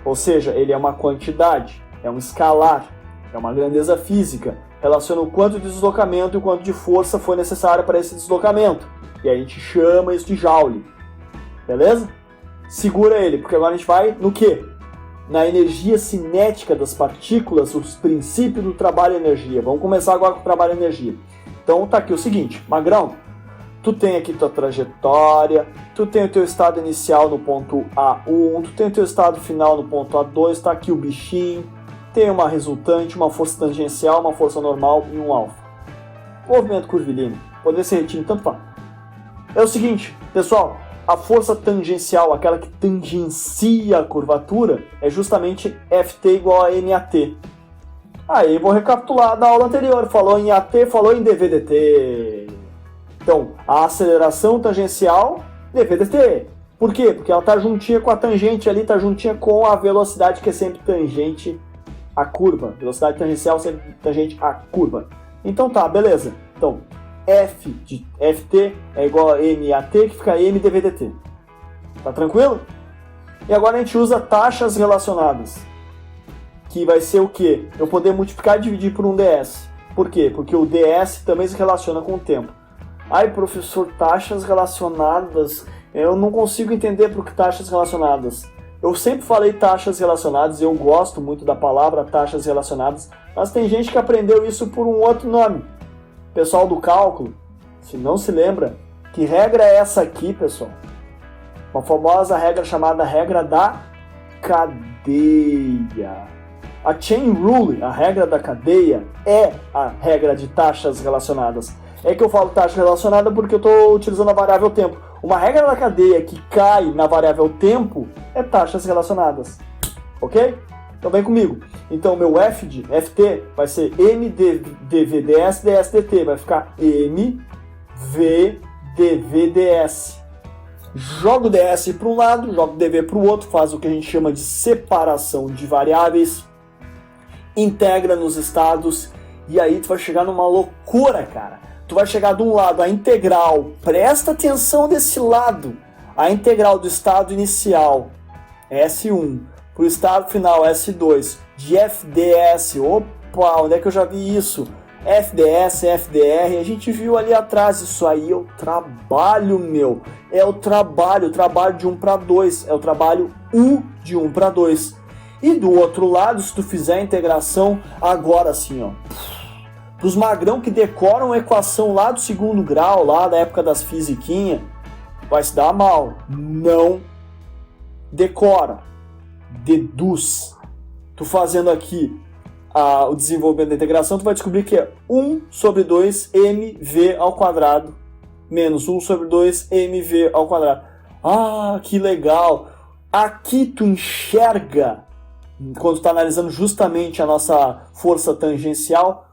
Ou seja, ele é uma quantidade, é um escalar, é uma grandeza física. Relaciona o quanto de deslocamento e o quanto de força foi necessário para esse deslocamento. E a gente chama isso de Joule. Beleza? Segura ele, porque agora a gente vai no quê? Na energia cinética das partículas, os princípios do trabalho e energia. Vamos começar agora com o trabalho e energia. Então tá aqui o seguinte, Magrão, tu tem aqui tua trajetória, tu tem o teu estado inicial no ponto A1, tu tem o teu estado final no ponto A2, tá aqui o bichinho, tem uma resultante, uma força tangencial, uma força normal e um alfa. Movimento curvilíneo, poder ser retínuo, tanto faz. É o seguinte, pessoal, a força tangencial, aquela que tangencia a curvatura, é justamente Ft igual a MAT. Aí vou recapitular da aula anterior, falou em AT, falou em dVdt. Então, a aceleração tangencial, dVdt. Por quê? Porque ela está juntinha com a tangente ali, está juntinha com a velocidade que é sempre tangente à curva. Velocidade tangencial sempre tangente à curva. Então tá, beleza. Então, F de Ft é igual a MAT, que fica M dVdt. Tá tranquilo? E agora a gente usa taxas relacionadas, que vai ser o quê? Eu poder multiplicar e dividir por um ds. Por quê? Porque o ds também se relaciona com o tempo. Ai, professor, taxas relacionadas, eu não consigo entender por que taxas relacionadas. Eu sempre falei taxas relacionadas, eu gosto muito da palavra taxas relacionadas, mas tem gente que aprendeu isso por um outro nome. Pessoal do cálculo, se não se lembra, que regra é essa aqui, pessoal? Uma famosa regra chamada regra da cadeia. A chain rule, a regra da cadeia, é a regra de taxas relacionadas. É que eu falo taxa relacionada porque eu estou utilizando a variável tempo. Uma regra da cadeia que cai na variável tempo é taxas relacionadas. Ok? Então vem comigo. Então meu F de Ft vai ser M dV ds ds dt. Vai ficar M V dV ds. Jogo ds para um lado, jogo dv para o outro, faz o que a gente chama de separação de variáveis. Integra nos estados e aí tu vai chegar numa loucura, cara. Tu vai chegar de um lado a integral, presta atenção desse lado, a integral do estado inicial, S1, para o estado final, S2, de FDS, opa, onde é que eu já vi isso? FDS, FDR, a gente viu ali atrás, isso aí é o trabalho, meu, é o trabalho de 1 para 2, é o trabalho U de 1 para 2. E do outro lado, se tu fizer a integração, agora assim, ó, para os magrão que decoram a equação lá do segundo grau, lá da época das fisiquinhas, vai se dar mal. Não decora, deduz. Tu fazendo aqui o desenvolvimento da integração, tu vai descobrir que é 1 sobre 2 mv ao quadrado menos 1 sobre 2 mv ao quadrado. Ah, que legal! Aqui tu enxerga, quando tu está analisando justamente a nossa força tangencial,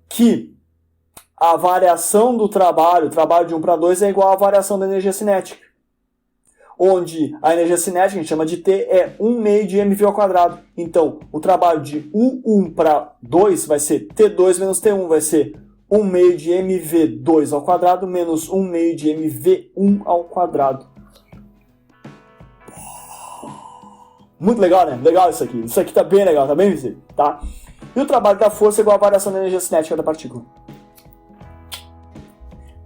que a variação do trabalho de 1 para 2 é igual à variação da energia cinética. Onde a energia cinética, a gente chama de T, é 1 meio de mv ao quadrado. Então, o trabalho de U1 para 2 vai ser T2 menos T1, vai ser 1 meio de mv2 ao quadrado menos 1 meio de mv1 ao quadrado. Muito legal, né? Legal isso aqui. Isso aqui tá bem legal, tá bem visível, tá? E o trabalho da força é igual à variação da energia cinética da partícula.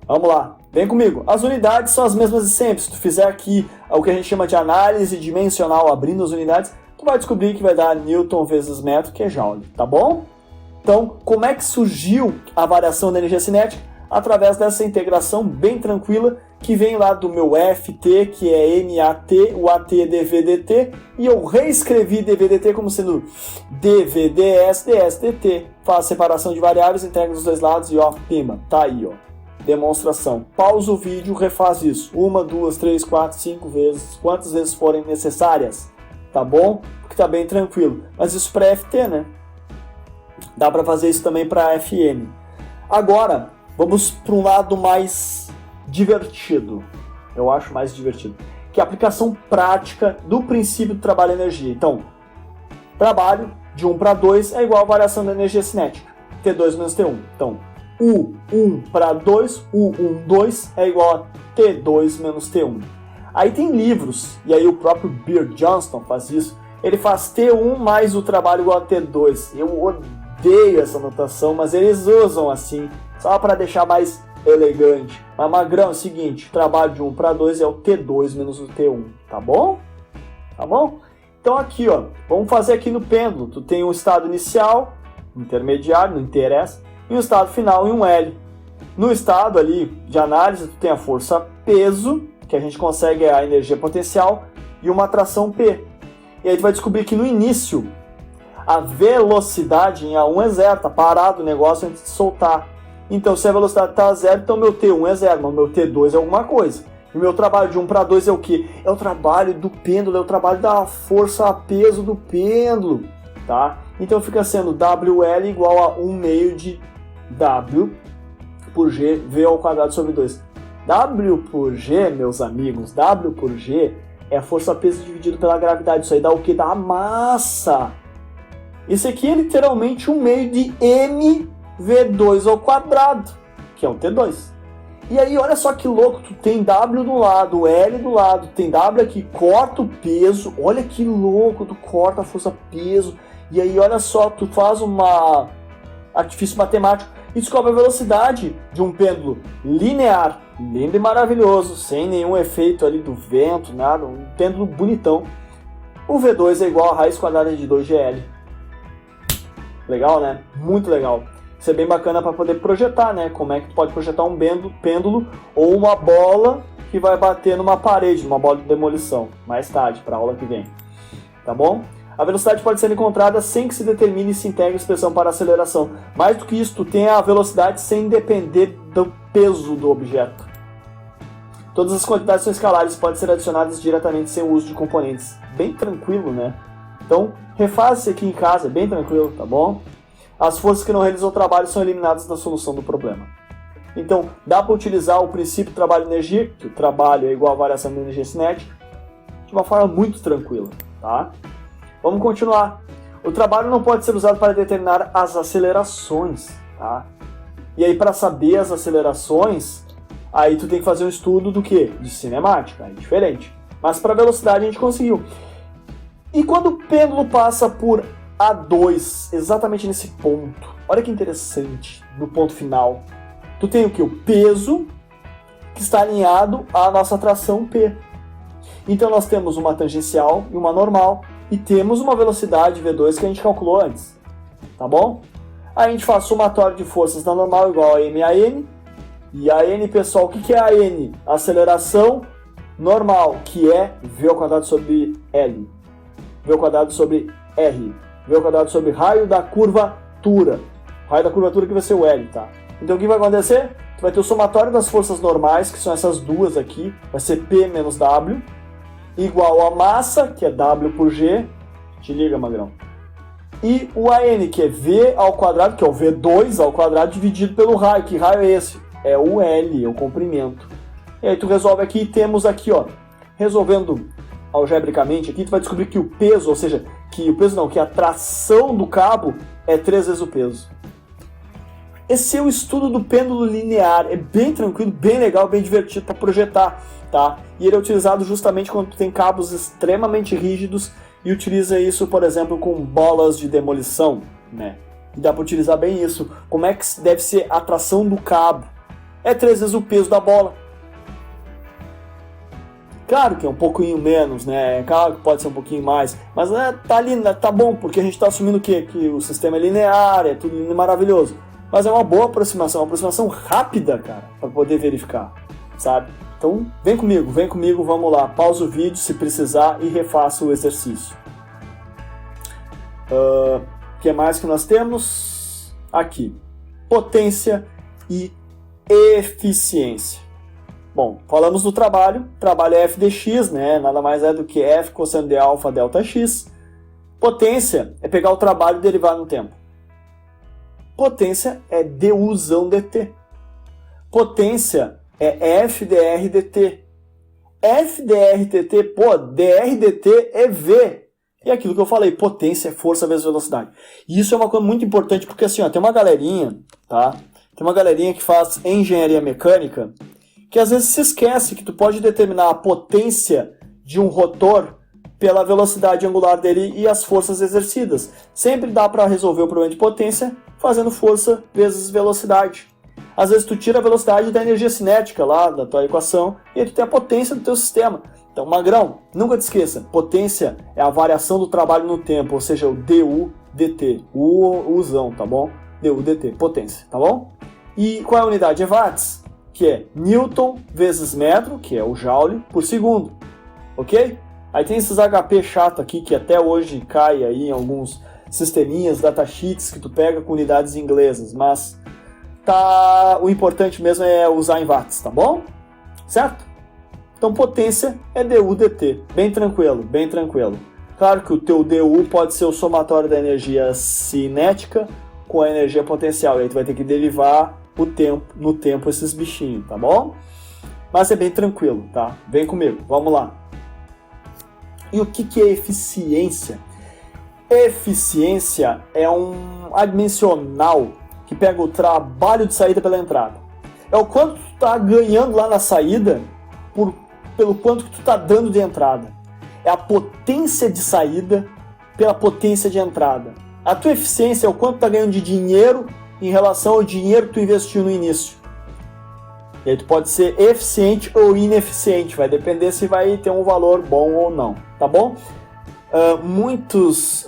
Vamos lá, vem comigo. As unidades são as mesmas de sempre. Se tu fizer aqui o que a gente chama de análise dimensional abrindo as unidades, tu vai descobrir que vai dar Newton vezes metro, que é Joule, tá bom? Então, como é que surgiu a variação da energia cinética? Através dessa integração bem tranquila que vem lá do meu Ft, que é MAT, o AT é dVdt, e eu reescrevi dVdt como sendo dVds ds dt. Faz separação de variáveis, integra dos dois lados e ó, pima, tá aí, ó. Demonstração. Pausa o vídeo, refaz isso. 1, 2, 3, 4, 5 vezes, quantas vezes forem necessárias, tá bom? Porque tá bem tranquilo. Mas isso para Ft, né? Dá para fazer isso também para Fm. Agora, vamos para um lado mais divertido. Eu acho mais divertido. Que é a aplicação prática do princípio do trabalho e energia. Então, trabalho de 1 para 2 é igual à variação da energia cinética. T2 menos T1. Então, U1 para 2, U1, 2 é igual a T2 menos T1. Aí tem livros, e aí o próprio Beard Johnston faz isso. Ele faz T1 mais o trabalho igual a T2. Eu odeio essa notação, mas eles usam assim, só para deixar mais elegante. Mas Magrão é o seguinte, o trabalho de 1 para 2 é o T2 menos o T1, tá bom? tá bom? Então aqui, ó, vamos fazer aqui no pêndulo. Tu tem um estado inicial, intermediário, não interessa, e um estado final e um L. No estado ali de análise, tu tem a força peso, que a gente consegue a energia potencial, e uma atração P. E aí tu vai descobrir que no início, a velocidade em A1 é zero, tá parado o negócio antes de soltar. Então, se a velocidade está a zero, então meu T1 é zero, mas meu T2 é alguma coisa. E o meu trabalho de 1 para 2 é o quê? É o trabalho do pêndulo, é o trabalho da força a peso do pêndulo, tá? Então fica sendo WL igual a 1 meio de W por G, V ao quadrado sobre 2. W por G, meus amigos, W por G é a força a peso dividido pela gravidade. Isso aí dá o quê? Dá a massa. Isso aqui é literalmente 1 meio de mV2 ao quadrado, que é o T2. E aí, olha só que louco, tu tem W do lado, L do lado, tem W aqui, corta o peso, olha que louco, tu corta a força peso, e aí olha só, tu faz uma artifício matemático e descobre a velocidade de um pêndulo linear, lindo e maravilhoso, sem nenhum efeito ali do vento, nada, um pêndulo bonitão. O V2 é igual a raiz quadrada de 2GL. Legal, né? Muito legal. Isso é bem bacana para poder projetar, né? Como é que tu pode projetar um pêndulo ou uma bola que vai bater numa parede, numa bola de demolição, mais tarde, para a aula que vem. Tá bom? A velocidade pode ser encontrada sem que se determine e se integre a expressão para aceleração. Mais do que isso, tu tem a velocidade sem depender do peso do objeto. Todas as quantidades são escalares e podem ser adicionadas diretamente sem o uso de componentes. Bem tranquilo, né? Então, refaz isso aqui em casa, é bem tranquilo, tá bom? As forças que não realizam o trabalho são eliminadas da solução do problema. Então, dá para utilizar o princípio trabalho-energia, que o trabalho é igual a variação da energia cinética, de uma forma muito tranquila, tá? Vamos continuar. O trabalho não pode ser usado para determinar as acelerações, tá? E aí, para saber as acelerações, aí tu tem que fazer um estudo do quê? De cinemática, é diferente. Mas para velocidade a gente conseguiu. E quando o pêndulo passa por A2, exatamente nesse ponto, olha que interessante, no ponto final, tu tem o que? O peso que está alinhado à nossa tração P. Então nós temos uma tangencial e uma normal, e temos uma velocidade V2 que a gente calculou antes, tá bom? Aí a gente faz somatório de forças da normal igual a M a N, e a N, pessoal, o que é a N? Aceleração normal, que é V ao quadrado sobre L, V ao quadrado sobre R, V ao quadrado sobre raio da curvatura. Raio da curvatura que vai ser o L, tá? Então o que vai acontecer? Tu vai ter o somatório das forças normais, que são essas duas aqui, vai ser P menos W, igual a massa, que é W por G, te liga, magrão, e o AN, que é V ao quadrado, que é o V2 ao quadrado, dividido pelo raio. Que raio é esse? É o L, é o comprimento. E aí tu resolve aqui, e temos aqui, ó, resolvendo algebricamente aqui, tu vai descobrir que o peso, ou seja, que a tração do cabo é 3 vezes o peso. Esse é o estudo do pêndulo linear, é bem tranquilo, bem legal, bem divertido para projetar, tá? E ele é utilizado justamente quando tu tem cabos extremamente rígidos e utiliza isso, por exemplo, com bolas de demolição, né? E dá para utilizar bem isso. Como é que deve ser a tração do cabo? É 3 vezes o peso da bola. Claro que é um pouquinho menos, né? Claro que pode ser um pouquinho mais, mas tá ali, tá bom, porque a gente está assumindo o quê? Que o sistema é linear, é tudo lindo e maravilhoso. Mas é uma boa aproximação, uma aproximação rápida, cara, para poder verificar, sabe? Então, vem comigo, vamos lá. Pausa o vídeo se precisar e refaça o exercício. O que mais que nós temos? Aqui, potência e eficiência. Bom, falamos do trabalho é f de x, né? Nada mais é do que f cosseno de alfa delta x. Potência é pegar o trabalho e derivar no tempo. Potência é duzão dt. Potência é f dr dt. F dr dt, pô, dr dt é v. E é aquilo que eu falei, potência é força vezes velocidade. E isso é uma coisa muito importante, porque assim, ó, tem uma galerinha, tá? Tem uma galerinha que faz engenharia mecânica, que às vezes se esquece que tu pode determinar a potência de um rotor pela velocidade angular dele e as forças exercidas. Sempre dá para resolver o problema de potência fazendo força vezes velocidade. Às vezes tu tira a velocidade da energia cinética lá da tua equação e aí tu tem a potência do teu sistema. Então, magrão, nunca te esqueça, potência é a variação do trabalho no tempo, ou seja, o DU dt, Uzão, tá bom? DU dt, potência, tá bom? E qual é a unidade? É watts, que é Newton vezes metro, que é o joule, por segundo, ok? Aí tem esses HP chato aqui, que até hoje cai aí em alguns sisteminhas, datasheets, que tu pega com unidades inglesas, mas o importante mesmo é usar em watts, tá bom? Certo? Então potência é DU dt, bem tranquilo, bem tranquilo. Claro que o teu DU pode ser o somatório da energia cinética com a energia potencial, e aí tu vai ter que derivar no tempo esses bichinhos, tá bom? Mas é bem tranquilo, tá? Vem comigo, vamos lá. E o que é eficiência? Eficiência é um adimensional que pega o trabalho de saída pela entrada. É o quanto tu tá ganhando lá na saída pelo quanto que tu tá dando de entrada. É a potência de saída pela potência de entrada. A tua eficiência é o quanto tu tá ganhando de dinheiro em relação ao dinheiro que tu investiu no início. E aí tu pode ser eficiente ou ineficiente, vai depender se vai ter um valor bom ou não, tá bom? Muitos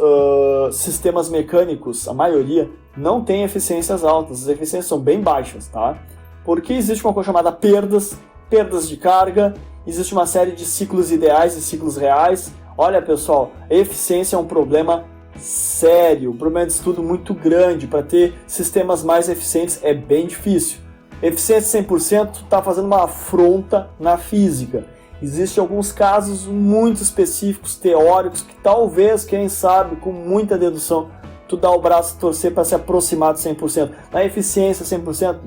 sistemas mecânicos, a maioria, não tem eficiências altas, as eficiências são bem baixas, tá? Porque existe uma coisa chamada perdas de carga, existe uma série de ciclos ideais e ciclos reais. Olha, pessoal, a eficiência é um problema sério, um problema de estudo muito grande. Para ter sistemas mais eficientes é bem difícil. Eficiência 100% está fazendo uma afronta na física. Existem alguns casos muito específicos, teóricos, que talvez, quem sabe, com muita dedução, tu dá o braço a torcer para se aproximar do 100%. Na eficiência 100%,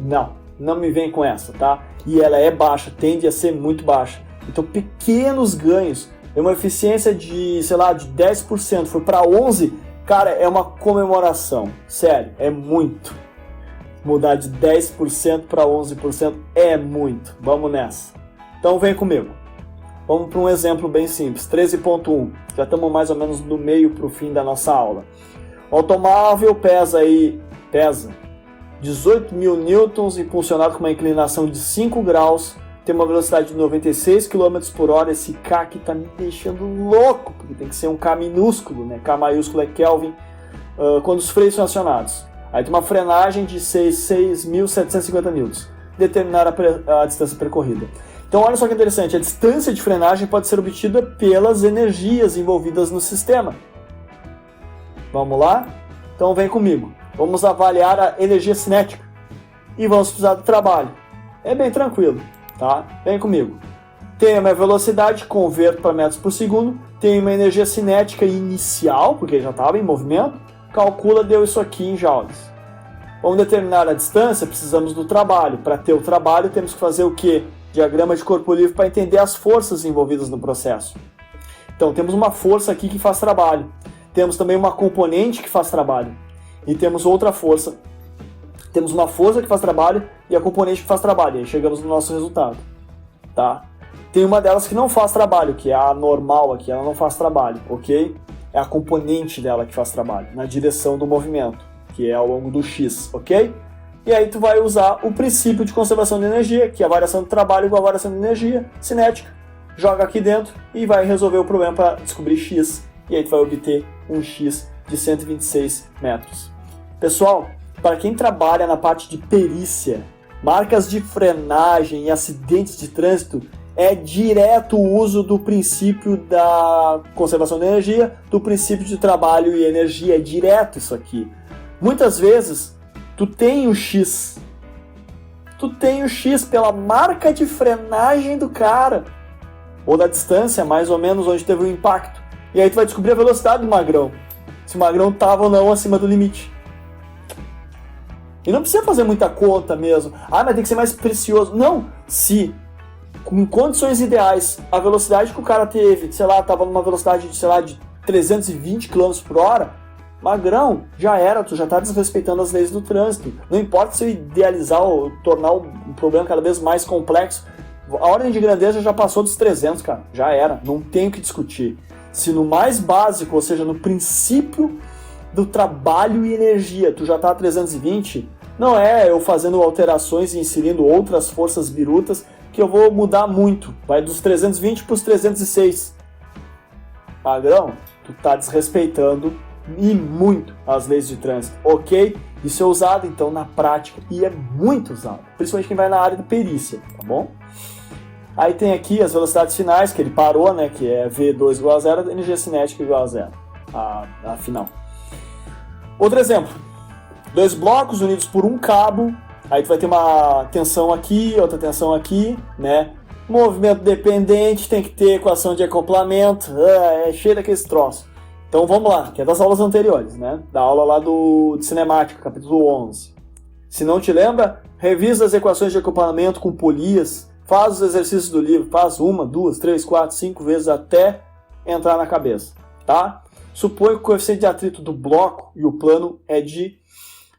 não me vem com essa, tá? E ela é baixa, tende a ser muito baixa. Então, pequenos ganhos, uma eficiência de, sei lá, de 10%, foi para 11%, cara, é uma comemoração. Sério, é muito. Mudar de 10% para 11% é muito. Vamos nessa. Então, vem comigo. Vamos para um exemplo bem simples. 13.1. Já estamos mais ou menos do meio para o fim da nossa aula. O automóvel pesa 18 mil newtons, impulsionado com uma inclinação de 5 graus, tem uma velocidade de 96 km por hora. Esse K aqui tá me deixando louco, porque tem que ser um K minúsculo, né? K maiúsculo é Kelvin, quando os freios são acionados. Aí tem uma frenagem de 6.750 newtons. Determinar a distância percorrida. Então olha só que interessante, a distância de frenagem pode ser obtida pelas energias envolvidas no sistema. Vamos lá? Então vem comigo. Vamos avaliar a energia cinética e vamos precisar do trabalho. É bem tranquilo, tá? Vem comigo. Tenho a minha velocidade, converto para metros por segundo. Tenho uma energia cinética inicial, porque já estava em movimento. Calcula, deu isso aqui em joules. Vamos determinar a distância, precisamos do trabalho. Para ter o trabalho, temos que fazer o quê? Diagrama de corpo livre para entender as forças envolvidas no processo. Então, temos uma força aqui que faz trabalho. Temos também uma componente que faz trabalho. E temos outra força. Temos uma força que faz trabalho e a componente que faz trabalho. E aí chegamos no nosso resultado. Tá? Tem uma delas que não faz trabalho, que é a normal aqui. Ela não faz trabalho, ok? É a componente dela que faz trabalho, na direção do movimento, que é ao longo do X, ok? E aí tu vai usar o princípio de conservação de energia, que é a variação do trabalho igual a variação de energia cinética. Joga aqui dentro e vai resolver o problema para descobrir X. E aí tu vai obter um X de 126 metros. Pessoal, para quem trabalha na parte de perícia, marcas de frenagem e acidentes de trânsito, é direto o uso do princípio da conservação de energia, do princípio de trabalho e energia, é direto isso aqui. Muitas vezes, tu tem o X pela marca de frenagem do cara, ou da distância, mais ou menos, onde teve o impacto. E aí tu vai descobrir a velocidade do magrão, se o magrão estava ou não acima do limite. E não precisa fazer muita conta mesmo. Mas tem que ser mais precioso. Não, se com condições ideais, a velocidade que o cara teve, sei lá, estava numa velocidade de 320 km por hora, magrão, já era, tu já está desrespeitando as leis do trânsito. Não importa se eu idealizar ou tornar um problema cada vez mais complexo, a ordem de grandeza já passou dos 300, cara, já era, não tem o que discutir. Se no mais básico, ou seja, no princípio do trabalho e energia, tu já está a 320, não é eu fazendo alterações e inserindo outras forças birutas que eu vou mudar muito. Vai dos 320 para os 306. Padrão, tu tá desrespeitando e muito as leis de trânsito, ok? Isso é usado, então, na prática, e é muito usado, principalmente quem vai na área de perícia, tá bom? Aí tem aqui as velocidades finais, que ele parou, né, que é V2 igual a zero, energia cinética igual a zero, a final. Outro exemplo, 2 blocos unidos por um cabo, aí tu vai ter uma tensão aqui, outra tensão aqui, né? Movimento dependente, tem que ter equação de acoplamento, é cheio daqueles troços. Então vamos lá, que é das aulas anteriores, né? Da aula lá de cinemática, capítulo 11. Se não te lembra, revisa as equações de acoplamento com polias, faz os exercícios do livro, faz 1, 2, 3, 4, 5 vezes até entrar na cabeça, tá? Supõe que o coeficiente de atrito do bloco e o plano é de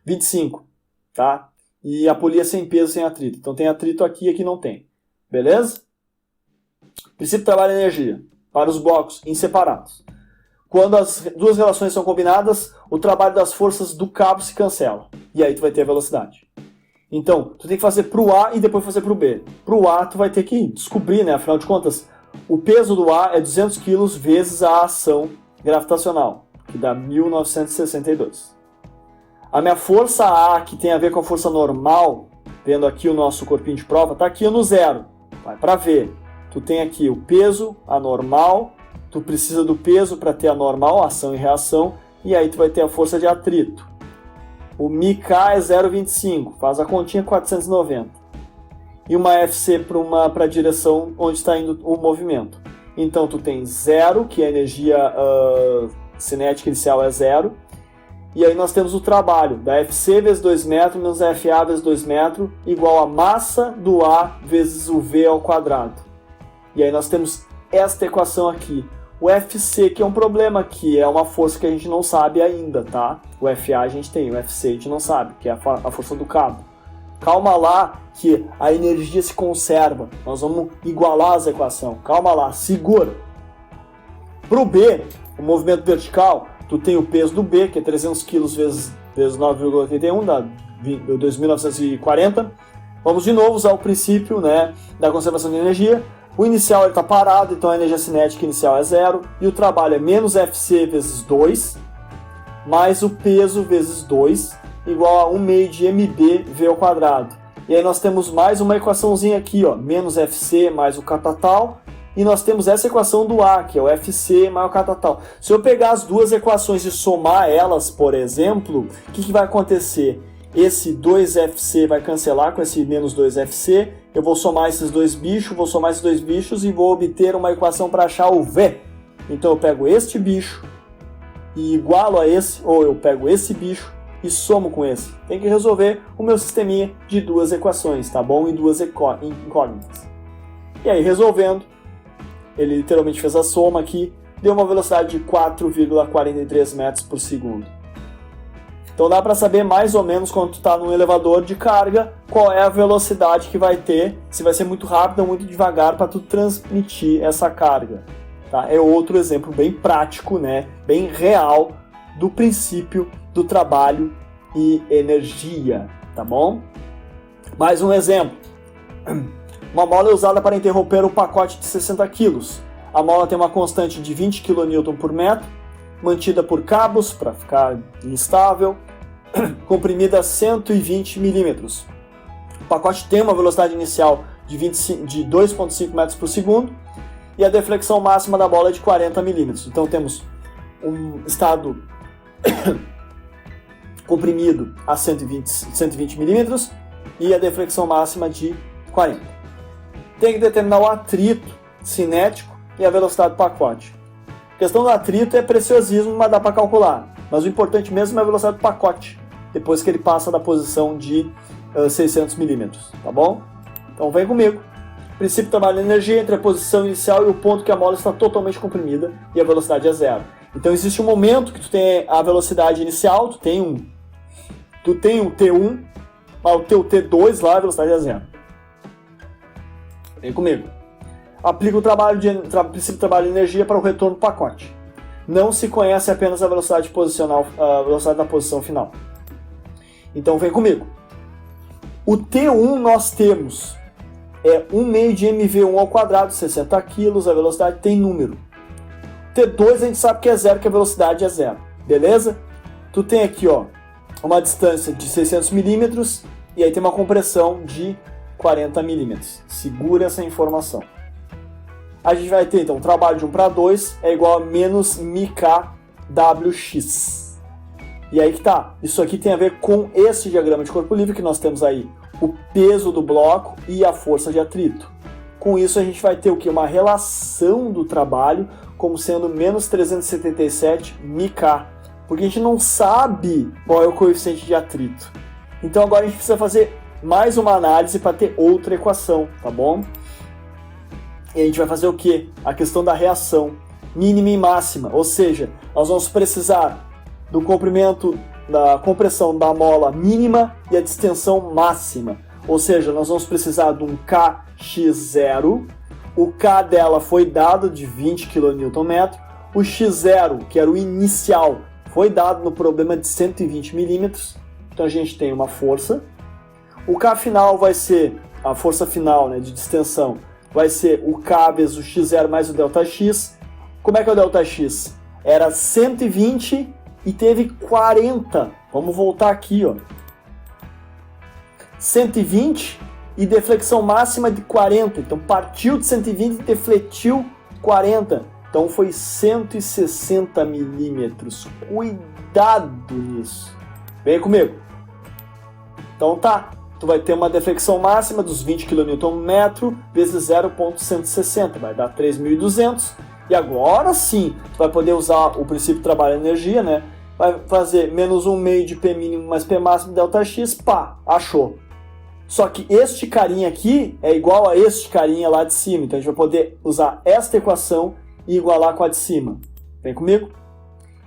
25, tá? E a polia sem peso, sem atrito. Então tem atrito aqui e aqui não tem. Beleza? Princípio de trabalho e energia para os blocos inseparados. Quando as duas relações são combinadas, o trabalho das forças do cabo se cancela. E aí tu vai ter a velocidade. Então, tu tem que fazer para o A e depois fazer para o B. Para o A, tu vai ter que descobrir, né? Afinal de contas, o peso do A é 200 kg vezes a ação gravitacional, que dá 1962. A minha força A, que tem a ver com a força normal, vendo aqui o nosso corpinho de prova, está aqui no zero. Vai para V. Tu tem aqui o peso, a normal, tu precisa do peso para ter a normal, ação e reação, e aí tu vai ter a força de atrito. O μK é 0,25, faz a continha 490. E uma FC para a direção onde está indo o movimento. Então tu tem 0, que a energia cinética inicial é 0, e aí nós temos o trabalho da FC vezes 2 metros menos a FA vezes 2 metros igual a massa do A vezes o V ao quadrado. E aí nós temos esta equação aqui. O FC, que é um problema aqui, é uma força que a gente não sabe ainda, tá? O FA a gente tem, o FC a gente não sabe, que é a força do cabo. Calma lá que a energia se conserva. Nós vamos igualar as equações. Calma lá, segura. Para o B, o movimento vertical, tu tem o peso do B, que é 300 kg vezes 9,81, dá 2.940. Vamos de novo usar o princípio, né, da conservação de energia. O inicial está parado, então a energia cinética inicial é 0. E o trabalho é menos FC vezes 2, mais o peso vezes 2, igual a 1 meio de mb v ao quadrado. E aí nós temos mais uma equaçãozinha aqui, ó, menos FC mais o catatal. E nós temos essa equação do A, que é o FC mais o catatal. Se eu pegar as duas equações e somar elas, por exemplo, o que vai acontecer? Esse 2FC vai cancelar com esse menos 2FC. Eu vou somar esses dois bichos, e vou obter uma equação para achar o V. Então eu pego este bicho e igualo a esse, ou eu pego esse bicho e somo com esse. Tem que resolver o meu sisteminha de duas equações, tá bom? Em duas incógnitas. E aí, resolvendo, ele literalmente fez a soma aqui, deu uma velocidade de 4,43 metros por segundo. Então dá para saber mais ou menos quando tu está num elevador de carga, qual é a velocidade que vai ter, se vai ser muito rápido ou muito devagar para tu transmitir essa carga. Tá? É outro exemplo bem prático, né? Bem real do princípio do trabalho e energia, tá bom? Mais um exemplo. Uma mola é usada para interromper um pacote de 60 kg. A mola tem uma constante de 20 kN por metro, mantida por cabos para ficar instável, comprimida a 120 milímetros. O pacote tem uma velocidade inicial de 2,5 metros por segundo e a deflexão máxima da bola é de 40 milímetros. Então temos um estado comprimido a 120 milímetros e a deflexão máxima de 40. Tem que determinar o atrito cinético e a velocidade do pacote. A questão do atrito é preciosismo, mas dá para calcular. Mas o importante mesmo é a velocidade do pacote, depois que ele passa da posição de 600 milímetros, tá bom? Então vem comigo. O princípio trabalha energia entre a posição inicial e o ponto que a mola está totalmente comprimida e a velocidade é zero. Então existe um momento que tu tem a velocidade inicial, tu tem um T1, mas o teu T2 lá a velocidade é zero. Vem comigo. Aplica o princípio de trabalho de energia para o retorno do pacote. Não se conhece apenas a velocidade posicional, a velocidade da posição final. Então vem comigo. O T1 nós temos é 1 meio de mv1 ao quadrado, 60 kg, a velocidade tem número. T2 a gente sabe que é zero, que a velocidade é zero, beleza? Tu tem aqui, ó, uma distância de 600 milímetros e aí tem uma compressão de 40 milímetros. Segura essa informação. A gente vai ter, então, o trabalho de 1 para 2 é igual a menos μkWx. E aí que tá, isso aqui tem a ver com esse diagrama de corpo livre, que nós temos aí o peso do bloco e a força de atrito. Com isso a gente vai ter o que? Uma relação do trabalho como sendo menos 377 μk, porque a gente não sabe qual é o coeficiente de atrito. Então agora a gente precisa fazer mais uma análise para ter outra equação, tá bom? E a gente vai fazer o que? A questão da reação mínima e máxima, ou seja, nós vamos precisar do comprimento da compressão da mola mínima e a distensão máxima. Ou seja, nós vamos precisar de um Kx0, o K dela foi dado de 20 kN, o X0, que era o inicial, foi dado no problema de 120 mm, então a gente tem uma força. O K final vai ser, a força final, né, de distensão, vai ser o K vezes o X0 mais o ΔX. Como é que é o ΔX? Era 120 e teve 40. Vamos voltar aqui, ó. 120 e deflexão máxima de 40. Então partiu de 120 e defletiu 40. Então foi 160 milímetros. Cuidado nisso. Vem comigo. Então tá. Tu vai ter uma deflexão máxima dos 20 kN vezes 0,160. Vai dar 3.200. E agora sim, tu vai poder usar o princípio trabalho-energia, né? Vai fazer menos 1 meio de P mínimo mais P máximo ΔX, pá, achou. Só que este carinha aqui é igual a este carinha lá de cima. Então a gente vai poder usar esta equação e igualar com a de cima. Vem comigo?